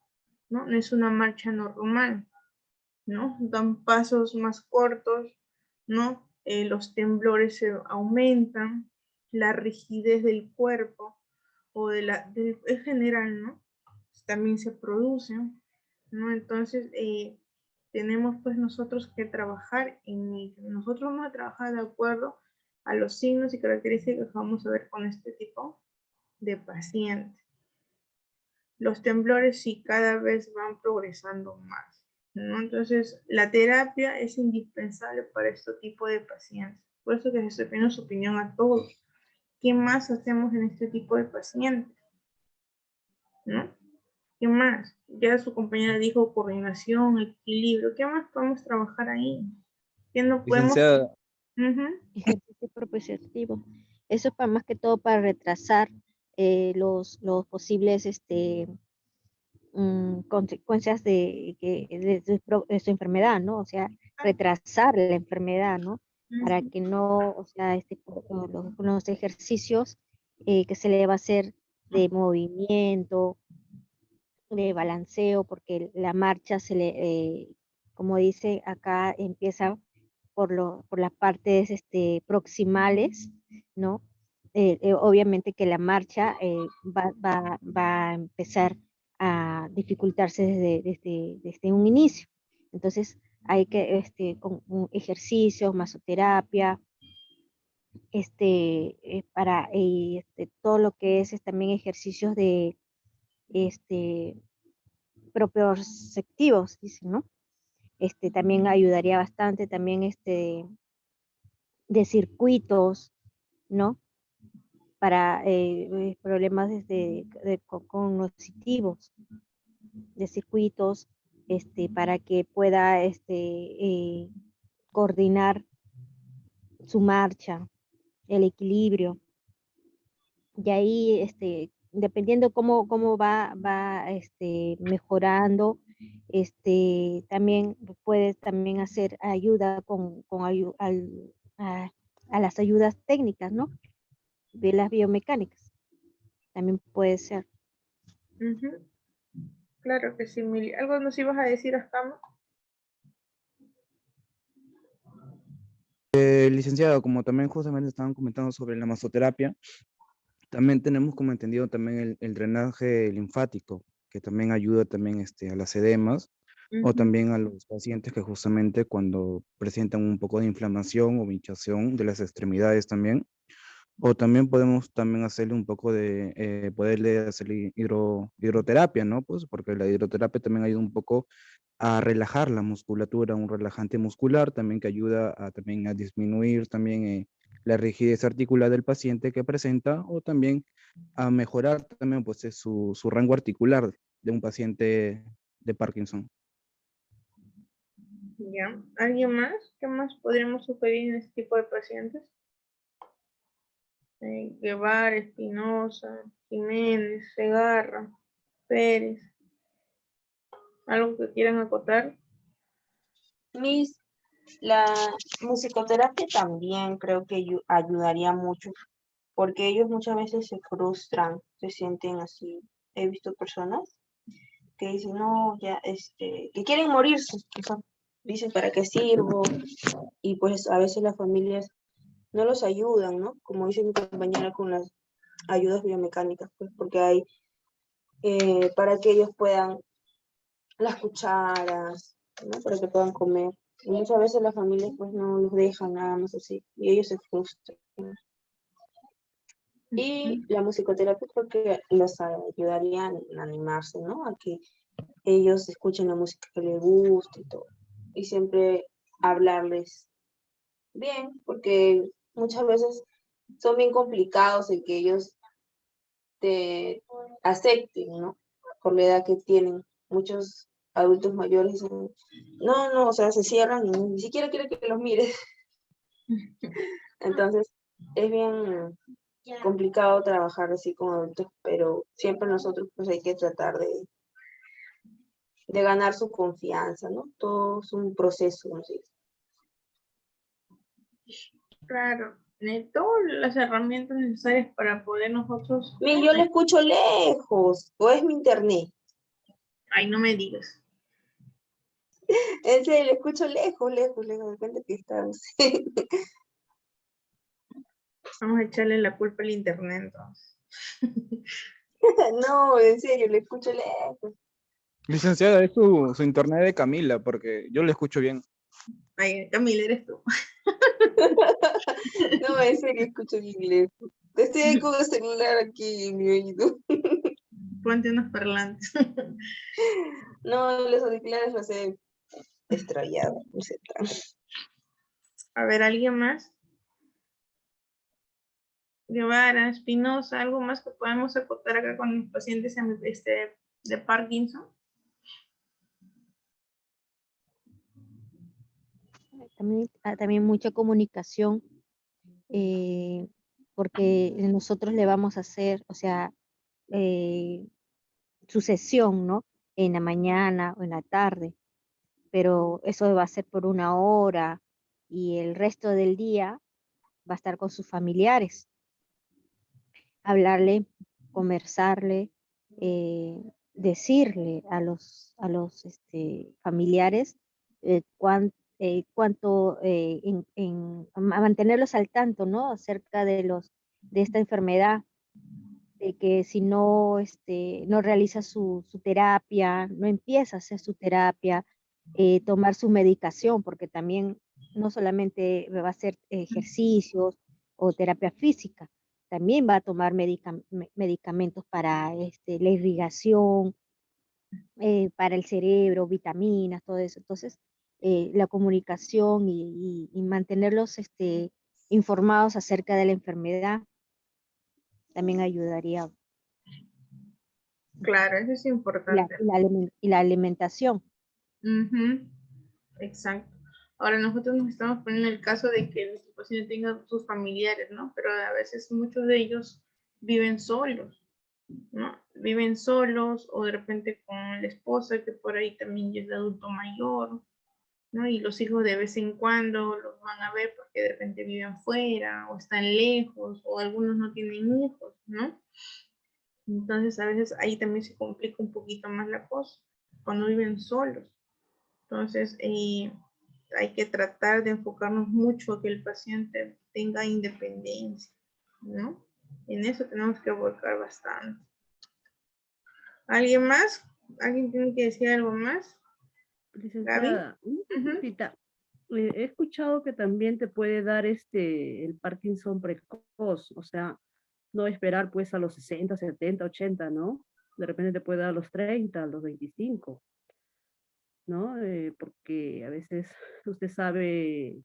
¿no? No es una marcha normal, ¿no? Dan pasos más cortos, ¿no? Los temblores se aumentan, la rigidez del cuerpo o en general, ¿no? También se producen, ¿no? Entonces, tenemos pues nosotros que trabajar en ello. Nosotros vamos a trabajar de acuerdo a los signos y características que vamos a ver con este tipo de pacientes. Los temblores sí cada vez van progresando más, ¿no? Entonces, la terapia es indispensable para este tipo de pacientes. Por eso que se estoy pidiendo su opinión a todos. ¿Qué más hacemos en este tipo de pacientes? ¿No? ¿Qué más? Ya su compañera dijo coordinación, equilibrio. ¿Qué más podemos trabajar ahí? ¿Qué no podemos? Licenciada, Ejercicio proprioceptivo. Eso es para más que todo para retrasar los posibles consecuencias de su enfermedad, ¿no? O sea, retrasar la enfermedad, ¿no? Para que no, o sea, los ejercicios que se le va a hacer de movimiento, de balanceo, porque la marcha como dice acá, empieza por las partes proximales, ¿no? Obviamente que la marcha va a empezar a dificultarse desde un inicio. Entonces, hay que, con ejercicios, masoterapia, todo lo que es también ejercicios de propioceptivos, dicen, ¿no? También ayudaría bastante, también de circuitos, ¿no? Para problemas cognitivos, de circuitos, para que pueda coordinar su marcha, el equilibrio. Y ahí, dependiendo cómo va mejorando, también puedes también hacer ayuda a las ayudas técnicas, ¿no? De las biomecánicas. También puede ser. Claro que sí, Mili. ¿Algo nos ibas a decir hasta ahora? licenciado, como también justamente estaban comentando sobre la masoterapia, también tenemos como entendido también el drenaje linfático, que también ayuda también a las edemas o también a los pacientes que justamente cuando presentan un poco de inflamación o hinchazón de las extremidades también. O también podemos también hacerle un poco de, poderle hacer hidroterapia, ¿no? Pues porque la hidroterapia también ayuda un poco a relajar la musculatura, un relajante muscular también que ayuda también a disminuir también la rigidez articular del paciente que presenta o también a mejorar también pues su rango articular de un paciente de Parkinson. ¿Ya? ¿Alguien más? ¿Qué más podríamos sugerir en este tipo de pacientes? Guevara, Espinosa, Jiménez, Segarra, Pérez. ¿Algo que quieran acotar? La musicoterapia también creo que ayudaría mucho, porque ellos muchas veces se frustran, se sienten así. He visto personas que dicen, no, ya, que quieren morirse, o sea, dicen, ¿para qué sirvo? Y pues a veces las familias no los ayudan, ¿no? Como dice mi compañera con las ayudas biomecánicas, pues porque hay, para que ellos puedan, las cucharas, ¿no? Para que puedan comer. Y muchas veces las familias pues no los dejan nada más así, y ellos se frustran. Y la musicoterapia creo que los ayudaría a animarse, ¿no? A que ellos escuchen la música que les guste y todo. Y siempre hablarles bien, porque muchas veces son bien complicados el que ellos te acepten, ¿no? Por la edad que tienen. muchos adultos mayores dicen, no, no, o sea, se cierran y ni siquiera quieren que los mires. Entonces, es bien complicado trabajar así con adultos, pero siempre nosotros pues hay que tratar de ganar su confianza, ¿no? Todo es un proceso, ¿no? Sí. Claro, todas las herramientas necesarias para poder nosotros... Yo le escucho lejos, o es mi internet. Ay, no me digas. En serio, le escucho lejos, lejos, lejos, de repente que está... Vamos a echarle la culpa al internet entonces. No, en serio, le escucho lejos. Licenciada, es su internet de Camila, porque yo le escucho bien. Ay, Camila, eres tú. No, en serio, escucho bien lejos. Estoy ahí con el celular aquí en mi oído. Ponte unos parlantes. No, los auriculares los he extraviado, no sé. A ver, ¿alguien más? Guevara, Espinosa, ¿algo más que podemos acotar acá con los pacientes de Parkinson? También mucha comunicación, porque nosotros le vamos a hacer, o sea, su sesión, ¿no? En la mañana o en la tarde, pero eso va a ser por 1 hora y el resto del día va a estar con sus familiares, hablarle, conversarle, decirle a los familiares cuánto, a mantenerlos al tanto, ¿no? Acerca de esta enfermedad, de que si no, no realiza su terapia, no empieza a hacer su terapia, tomar su medicación, porque también no solamente va a hacer ejercicios o terapia física, también va a tomar medicamentos para la irrigación, para el cerebro, vitaminas, todo eso. Entonces, la comunicación y mantenerlos informados acerca de la enfermedad también ayudaría. Claro, eso es importante. Y la alimentación. Ujú, exacto. Ahora nosotros nos estamos poniendo en el caso de que nuestro paciente tenga sus familiares, ¿no? Pero a veces muchos de ellos viven solos, ¿no? Viven solos o de repente con la esposa que por ahí también ya es de adulto mayor, ¿no? Y los hijos de vez en cuando los van a ver porque de repente viven fuera o están lejos o algunos no tienen hijos, ¿no? Entonces a veces ahí también se complica un poquito más la cosa, cuando viven solos. Entonces hay que tratar de enfocarnos mucho a que el paciente tenga independencia, ¿no? En eso tenemos que volcar bastante. ¿Alguien más? ¿Alguien tiene que decir algo más? Licenciada, una cosita. He escuchado que también te puede dar el Parkinson precoz, o sea, no esperar pues a los 60, 70, 80, ¿no? De repente te puede dar a los 30, a los 25, ¿no? Porque a veces usted sabe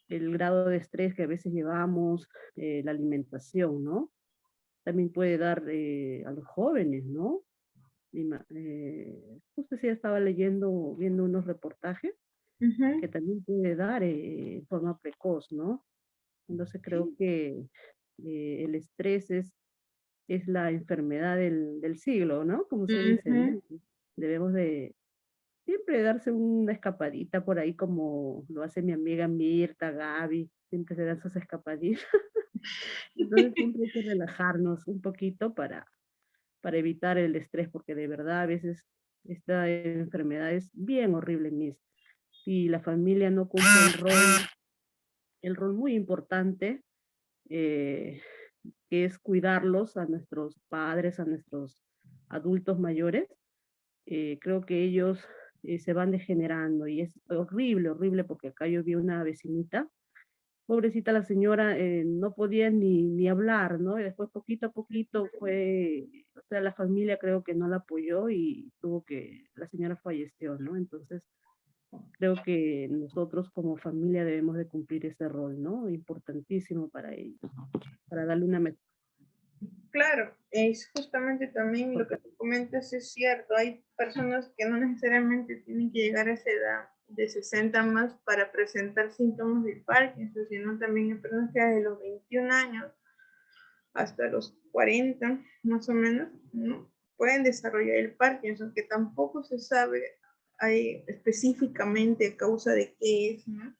el grado de estrés que a veces llevamos, la alimentación, ¿no? También puede dar a los jóvenes, ¿no? Justo sí estaba leyendo, viendo unos reportajes que también puede dar en forma precoz, ¿no? Entonces creo que el estrés es la enfermedad del siglo, ¿no? Como se dice, ¿no? Debemos de siempre darse una escapadita por ahí como lo hace mi amiga Mirta, Gaby, siempre se dan sus escapaditas. Entonces siempre hay que relajarnos un poquito para evitar el estrés, porque de verdad a veces esta enfermedad es bien horrible, Miss. Si la familia no cumple el rol muy importante, que es cuidarlos a nuestros padres, a nuestros adultos mayores, creo que ellos se van degenerando y es horrible, horrible, porque acá yo vi una vecinita, pobrecita la señora, no podía ni hablar, ¿no? Y después poquito a poquito fue, o sea, la familia creo que no la apoyó y la señora falleció, ¿no? Entonces, creo que nosotros como familia debemos de cumplir ese rol, ¿no? Importantísimo para ellos, para darle una Claro, es justamente también lo que tú comentas, es cierto. Hay personas que no necesariamente tienen que llegar a esa edad de 60 más para presentar síntomas de Parkinson, sino también hay personas que desde los 21 años hasta los 40, más o menos, ¿no? Pueden desarrollar el Parkinson, que tampoco se sabe específicamente a causa de qué es, ¿no?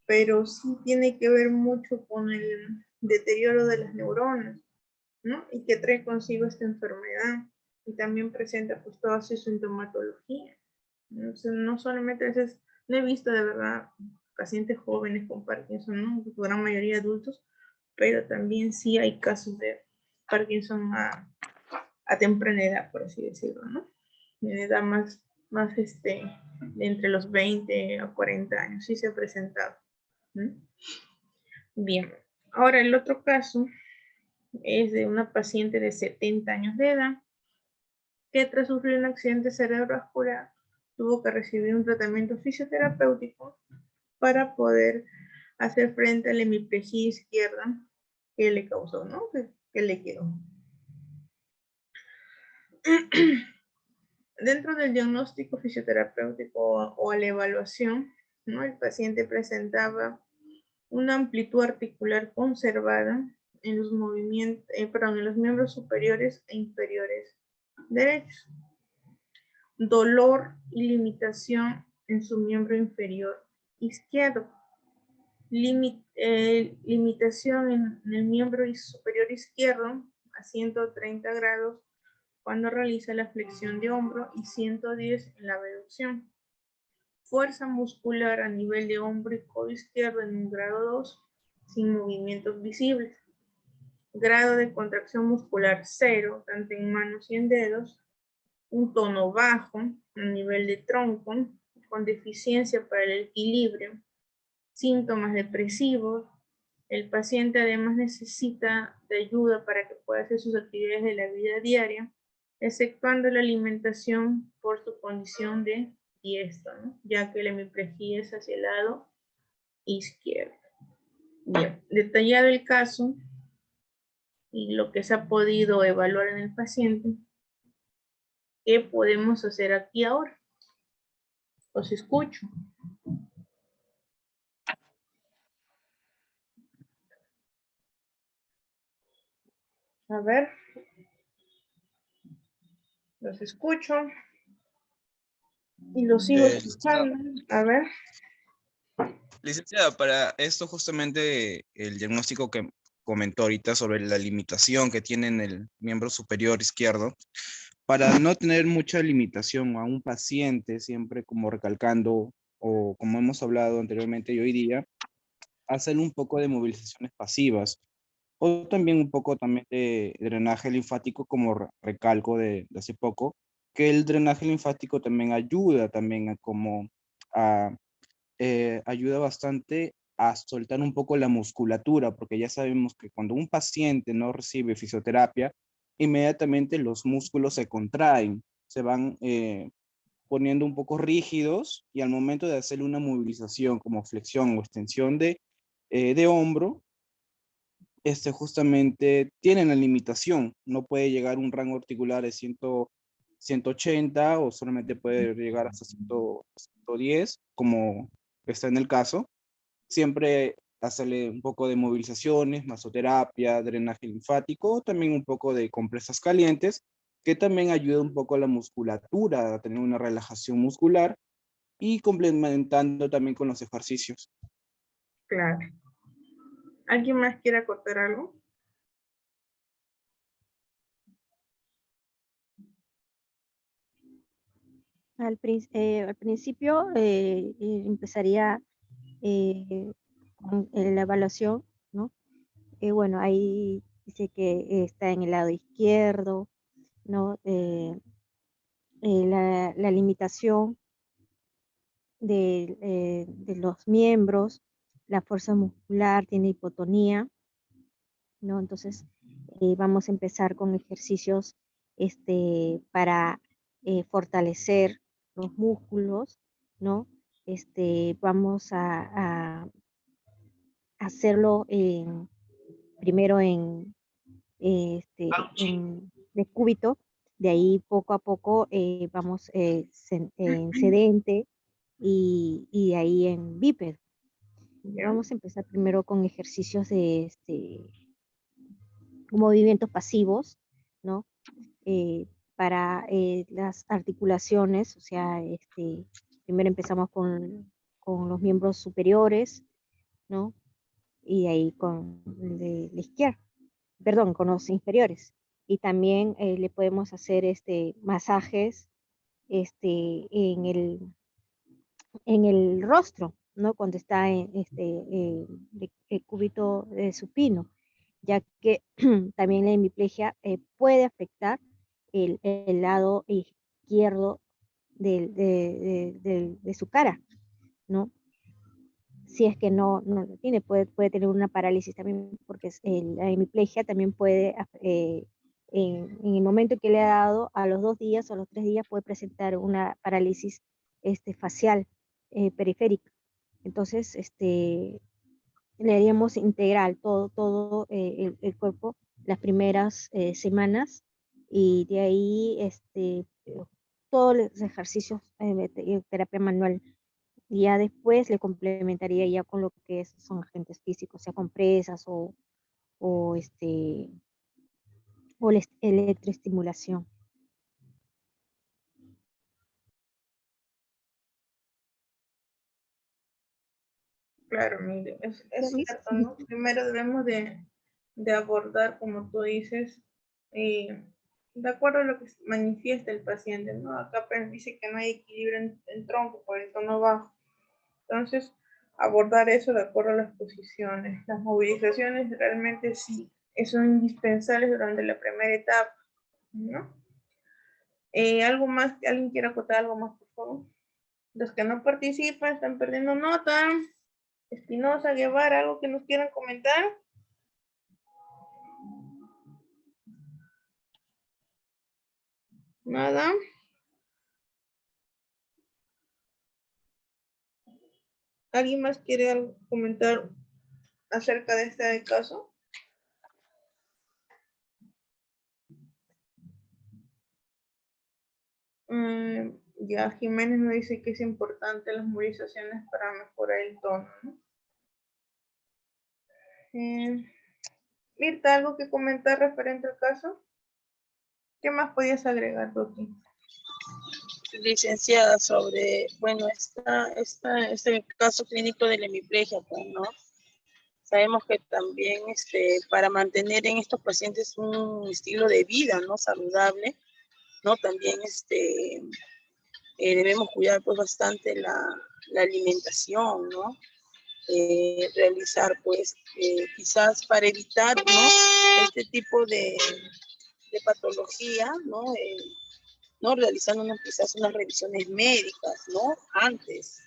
Pero sí tiene que ver mucho con el deterioro de las neuronas, ¿no? Y que trae consigo esta enfermedad. Y también presenta pues toda su sintomatología. Entonces, no solamente a veces, no he visto de verdad pacientes jóvenes con Parkinson, ¿no? La gran mayoría adultos, pero también sí hay casos de Parkinson a temprana edad, por así decirlo, ¿no? En edad más de entre los 20 a 40 años, sí se ha presentado. ¿No? Bien, ahora el otro caso es de una paciente de 70 años de edad que tras sufrir un accidente cerebrovascular tuvo que recibir un tratamiento fisioterapéutico para poder hacer frente a la hemiplegia izquierda que le causó, ¿no? Que le quedó. Dentro del diagnóstico fisioterapéutico o a la evaluación, ¿no? El paciente presentaba una amplitud articular conservada en los movimientos, en los miembros superiores e inferiores derechos, dolor y limitación en su miembro inferior izquierdo, limitación en el miembro superior izquierdo a 130 grados cuando realiza la flexión de hombro y 110 en la abducción. Fuerza muscular a nivel de hombro y codo izquierdo en un grado 2, sin movimientos visibles. Grado de contracción muscular 0, tanto en manos y en dedos. Un tono bajo a nivel de tronco, con deficiencia para el equilibrio. Síntomas depresivos. El paciente además necesita de ayuda para que pueda hacer sus actividades de la vida diaria, exceptuando la alimentación por su condición de diestra, ¿no? Ya que la hemiplegia es hacia el lado izquierdo. Bien, detallado el caso y lo que se ha podido evaluar en el paciente, ¿qué podemos hacer aquí ahora? Os escucho. A ver. Los escucho. Y los sigo escuchando. A ver. Licenciada, para esto justamente el diagnóstico que comentó ahorita sobre la limitación que tiene en el miembro superior izquierdo, para no tener mucha limitación a un paciente, siempre como recalcando, o como hemos hablado anteriormente y hoy día, hacer un poco de movilizaciones pasivas, o también un poco también de drenaje linfático, como recalco de hace poco, que el drenaje linfático también ayuda también a como a ayuda bastante a soltar un poco la musculatura, porque ya sabemos que cuando un paciente no recibe fisioterapia, inmediatamente los músculos se contraen, se van poniendo un poco rígidos y al momento de hacer una movilización como flexión o extensión de hombro, justamente tienen la limitación, no puede llegar a un rango articular de 180 o solamente puede llegar hasta 110, como está en el caso. Siempre hacerle un poco de movilizaciones, masoterapia, drenaje linfático, también un poco de compresas calientes, que también ayuda un poco a la musculatura, a tener una relajación muscular y complementando también con los ejercicios. Claro. ¿Alguien más quiere acotar algo? Al principio empezaría con la evaluación, ¿no? Bueno, ahí dice que está en el lado izquierdo, ¿no? La limitación de los miembros, la fuerza muscular, tiene hipotonía, ¿no? Entonces, vamos a empezar con ejercicios para fortalecer los músculos, ¿no? Vamos a hacerlo primero en de cúbito. De ahí poco a poco vamos en sedente y de ahí en bípedo. Vamos a empezar primero con ejercicios de movimientos pasivos, ¿no? Para las articulaciones, o sea, primero empezamos con los miembros superiores, ¿no? Y de ahí con el de la izquierda, perdón, con los inferiores. Y también le podemos hacer masajes en el rostro, ¿no? Cuando está en el cúbito supino, ya que también la hemiplegia puede afectar el lado izquierdo de su cara, ¿no? Si es que no lo tiene, puede tener una parálisis también, porque la hemiplegia también puede, en el momento que le ha dado, a los 2 días o a los 3 días puede presentar una parálisis facial periférica. Entonces, le haríamos integral todo el cuerpo las primeras semanas, y de ahí todos los ejercicios de terapia manual. Y ya después le complementaría ya con lo que son agentes físicos, sea compresas o, o la electroestimulación. Claro, mire, es ¿Permiso? cierto, ¿no? Primero debemos de abordar, como tú dices, de acuerdo a lo que manifiesta el paciente, ¿no? Acá dice que no hay equilibrio en tronco por el tono bajo. Entonces, abordar eso de acuerdo a las posiciones. Las movilizaciones realmente sí son indispensables durante la primera etapa, ¿no? ¿Algo más? ¿Alguien quiere acotar algo más, por favor? Los que no participan están perdiendo nota. Espinosa, Guevara, ¿algo que nos quieran comentar? Nada. ¿Alguien más quiere comentar acerca de este caso? Ya Jiménez nos dice que es importante las movilizaciones para mejorar el tono, ¿no? Mirta, ¿algo que comentar referente al caso? ¿Qué más podías agregar, Doki? Licenciada, sobre, bueno, este caso clínico de la hemiplegia, pues, ¿no? Sabemos que también para mantener en estos pacientes un estilo de vida, ¿no? Saludable, ¿no? También debemos cuidar pues bastante la alimentación, ¿no? Realizar pues quizás para evitar, ¿no? Este tipo de patología, ¿no? ¿No? Realizando quizás unas revisiones médicas, ¿no? Antes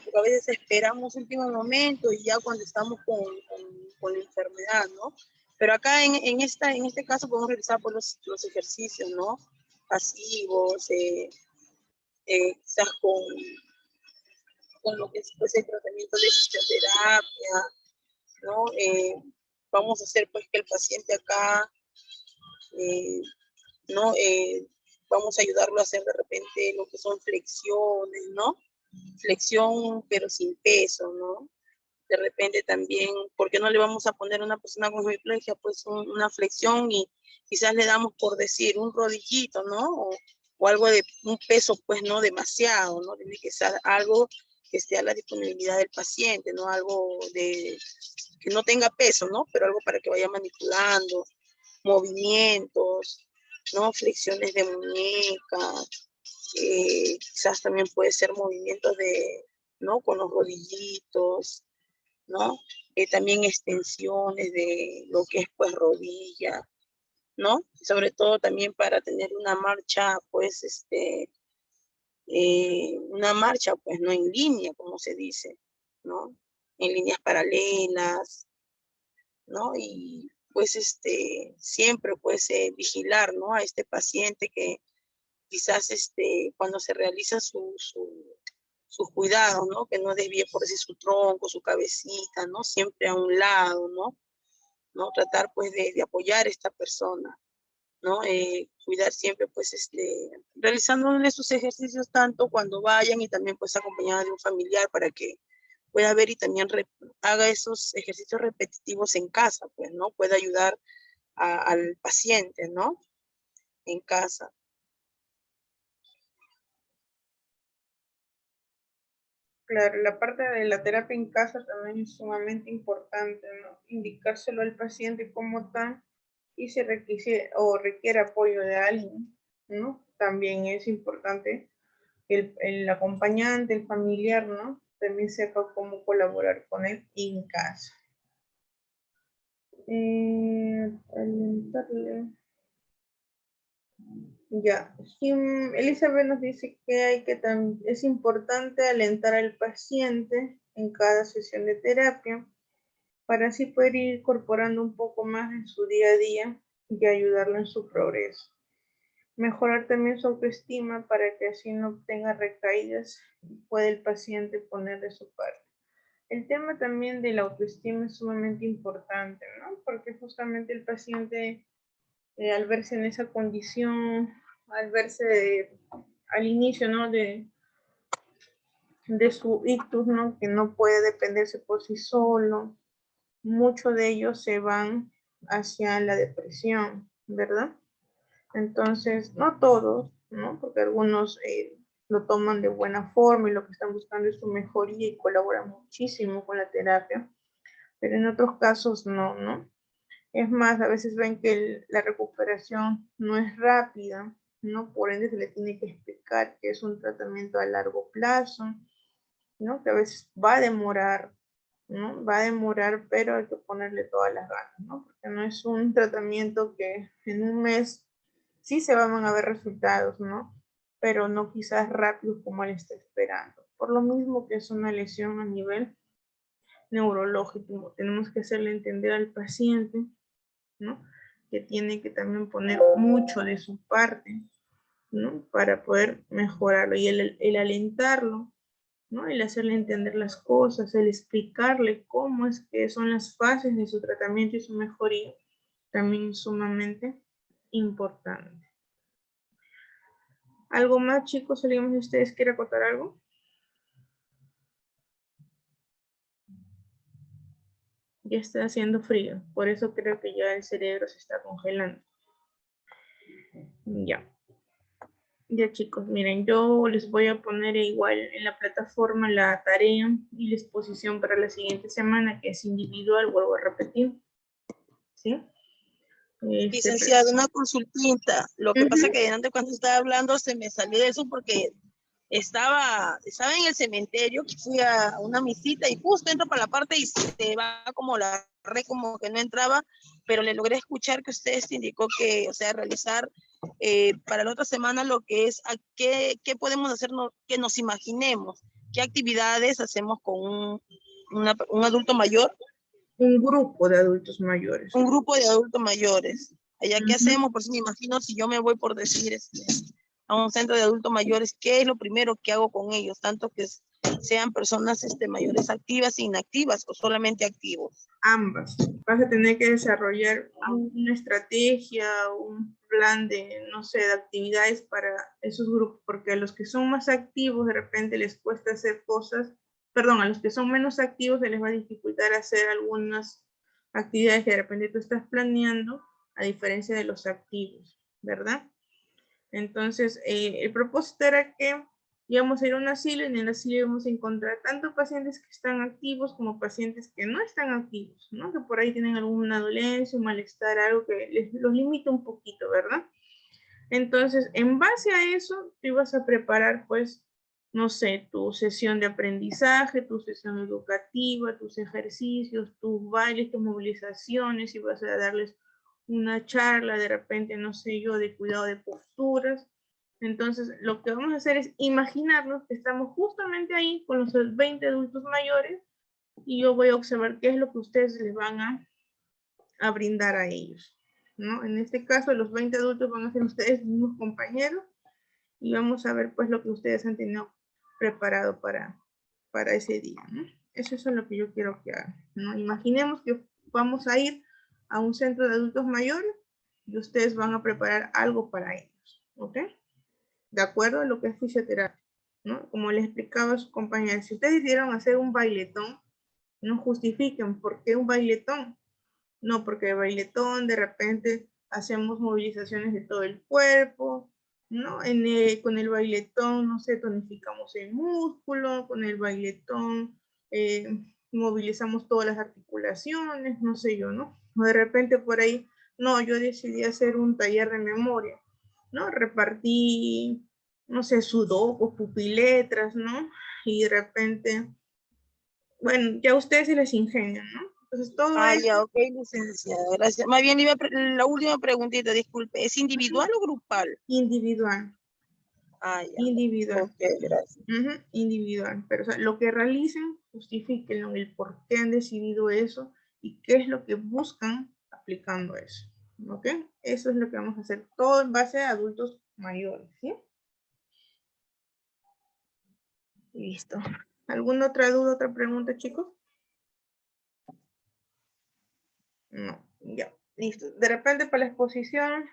porque a veces esperamos último momento y ya cuando estamos con la enfermedad, ¿no? Pero acá en este caso podemos realizar pues, los ejercicios, ¿no? Pasivos, quizás con lo que es pues, el tratamiento de fisioterapia, ¿no? Vamos a hacer pues que el paciente acá, ¿no? Vamos a ayudarlo a hacer de repente lo que son flexiones, ¿no? Flexión pero sin peso, ¿no? De repente también, ¿por qué no le vamos a poner a una persona con hemiplegia pues una flexión y quizás le damos por decir un rodillito, ¿no? O algo de un peso pues no demasiado, ¿no? Tiene que ser algo que esté a la disponibilidad del paciente, ¿no? Algo que no tenga peso, ¿no? Pero algo para que vaya manipulando, movimientos, ¿no? Flexiones de muñeca, quizás también puede ser movimientos ¿no? Con los rodillitos, ¿no? También extensiones de lo que es pues rodilla, ¿no? Sobre todo también para tener una marcha, pues, una marcha, pues, no en línea, como se dice, ¿no? En líneas paralelas, ¿no? Y pues, siempre, pues, vigilar, ¿no? A este paciente que quizás, cuando se realiza sus cuidados, ¿no? Que no desvíe por decir su tronco, su cabecita, ¿no? Siempre a un lado, ¿no? ¿no? Tratar pues de apoyar a esta persona, ¿no? Cuidar siempre pues realizándole sus ejercicios tanto cuando vayan y también pues acompañada de un familiar para que pueda ver y también haga esos ejercicios repetitivos en casa, pues, ¿no? Puede ayudar al paciente, ¿no? En casa. Claro, la parte de la terapia en casa también es sumamente importante, ¿no? Indicárselo al paciente como tal y si requiere apoyo de alguien, ¿no? También es importante que el acompañante, el familiar, ¿no? También sepa cómo colaborar con él en casa. Alentarle. Ya, Elizabeth nos dice que es importante alentar al paciente en cada sesión de terapia para así poder ir incorporando un poco más en su día a día y ayudarlo en su progreso. Mejorar también su autoestima para que así no tenga recaídas y pueda el paciente poner de su parte. El tema también de la autoestima es sumamente importante, ¿no? Porque justamente el paciente al verse en esa condición, al verse al inicio, ¿no? de su ictus, ¿no? Que no puede dependerse por sí solo, muchos de ellos se van hacia la depresión, ¿verdad? Entonces, no todos, ¿no? Porque algunos lo toman de buena forma y lo que están buscando es su mejoría y colaboran muchísimo con la terapia, pero en otros casos no, ¿no? Es más, a veces ven que la recuperación no es rápida, ¿no? Por ende se le tiene que explicar que es un tratamiento a largo plazo, ¿no? Que a veces va a demorar, ¿no? Va a demorar, pero hay que ponerle todas las ganas, ¿no? Porque no es un tratamiento que en un mes sí se van a ver resultados, ¿no? Pero no quizás rápidos como él está esperando. Por lo mismo que es una lesión a nivel neurológico, tenemos que hacerle entender al paciente, ¿no? Que tiene que también poner mucho de su parte, ¿no? Para poder mejorarlo y el alentarlo, ¿no? El hacerle entender las cosas, el explicarle cómo es que son las fases de su tratamiento y su mejoría, también es sumamente importante. ¿Algo más, chicos? ¿Alguien de ustedes quiere acotar algo? Ya está haciendo frío, por eso creo que ya el cerebro se está congelando. Ya. Ya, chicos, miren, yo les voy a poner igual en la plataforma la tarea y la exposición para la siguiente semana, que es individual, vuelvo a repetir. ¿Sí? Licenciado, una consultita. Lo que pasa que antes cuando estaba hablando se me salió de eso porque estaba en el cementerio, que fui a una misita y justo entro para la parte y se va como la red, como que no entraba, pero le logré escuchar que usted indicó que, o sea, realizar para la otra semana lo que es, qué podemos hacer, que nos imaginemos, qué actividades hacemos con un adulto mayor. Un grupo de adultos mayores. Un grupo de adultos mayores. Allá, ¿qué hacemos? Pues me imagino si yo me voy por decir a un centro de adultos mayores, ¿qué es lo primero que hago con ellos? Tanto que sean personas mayores activas e inactivas o solamente activos. Ambas. Vas a tener que desarrollar una estrategia, un plan de, no sé, de actividades para esos grupos, porque a los que son más activos de repente les cuesta hacer cosas, perdón, a los que son menos activos se les va a dificultar hacer algunas actividades que de repente tú estás planeando, a diferencia de los activos, ¿verdad? Entonces, el propósito era que íbamos a ir a un asilo y en el asilo íbamos a encontrar tanto pacientes que están activos como pacientes que no están activos, ¿no? Que por ahí tienen alguna dolencia, un malestar, algo que los limita un poquito, ¿verdad? Entonces, en base a eso, tú ibas a preparar, pues, no sé, tu sesión de aprendizaje, tu sesión educativa, tus ejercicios, tus bailes, tus movilizaciones, ibas a darles una charla de repente, no sé yo, de cuidado de posturas. Entonces, lo que vamos a hacer es imaginarnos que estamos justamente ahí con los 20 adultos mayores y yo voy a observar qué es lo que ustedes les van a brindar a ellos, ¿no? En este caso, los 20 adultos van a ser ustedes mismos compañeros y vamos a ver pues lo que ustedes han tenido preparado para ese día, ¿no? Eso es lo que yo quiero que hagan, ¿no? Imaginemos que vamos a ir a un centro de adultos mayores y ustedes van a preparar algo para ellos, ¿ok? De acuerdo a lo que es fisioterapia, ¿no? Como les explicaba a su compañera, si ustedes decidieron hacer un bailetón, no justifiquen por qué un bailetón. No, porque el bailetón de repente hacemos movilizaciones de todo el cuerpo, ¿no? Con el bailetón, no sé, tonificamos el músculo, con el bailetón movilizamos todas las articulaciones, no sé yo, ¿no? O de repente por ahí, no, yo decidí hacer un taller de memoria, ¿no? Repartí, no sé, sudokus, pupiletras, ¿no? Y de repente, bueno, ya a ustedes se les ingenian, ¿no? Entonces todo eso... Ya, ok, licenciada, gracias. Más bien, la última preguntita, disculpe, ¿es individual o grupal? Individual. Ya. Individual. Ok, gracias. Individual. Pero o sea, lo que realicen, justifíquenlo, el por qué han decidido eso y qué es lo que buscan aplicando eso. ¿Ok? Eso es lo que vamos a hacer, todo en base a adultos mayores, ¿sí? Listo. ¿Alguna otra duda, otra pregunta, chicos? No, ya, listo. De repente para la exposición,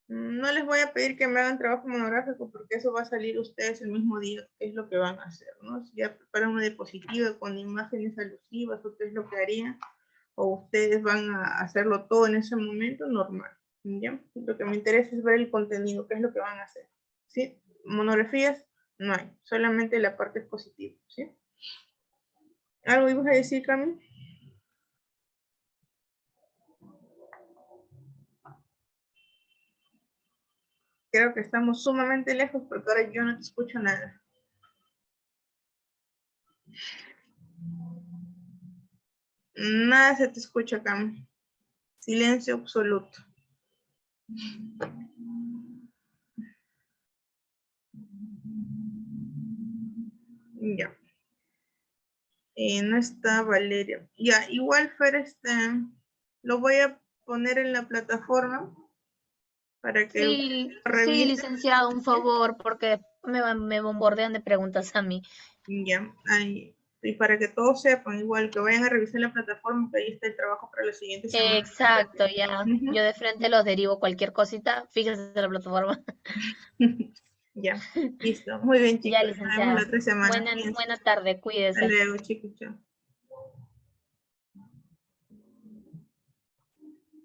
no les voy a pedir que me hagan trabajo monográfico porque eso va a salir ustedes el mismo día, qué es lo que van a hacer, ¿no? Si ya preparan una diapositiva con imágenes alusivas o qué es lo que harían, o ustedes van a hacerlo todo en ese momento, normal, ¿ya? Lo que me interesa es ver el contenido, qué es lo que van a hacer, ¿sí? Monografías no hay, solamente la parte expositiva, ¿sí? ¿Algo ibas a decir, Cami? Creo que estamos sumamente lejos porque ahora yo no te escucho nada. Nada se te escucha, Cam. Silencio absoluto. Ya. No está Valeria. Ya, igual Fer, lo voy a poner en la plataforma para que Sí, revisen. licenciado, un favor, porque me bombardean de preguntas a mí. Ya, ahí. Y para que todos sepan, igual que vayan a revisar la plataforma, que ahí está el trabajo para la siguiente semana. Exacto, ya. Yo de frente los derivo cualquier cosita, fíjense en la plataforma. Ya, listo. Muy bien, chicos. Ya, Nos vemos la licenciada. otra semana. Buena tarde, Hasta cuídese. luego, chicos. Chao.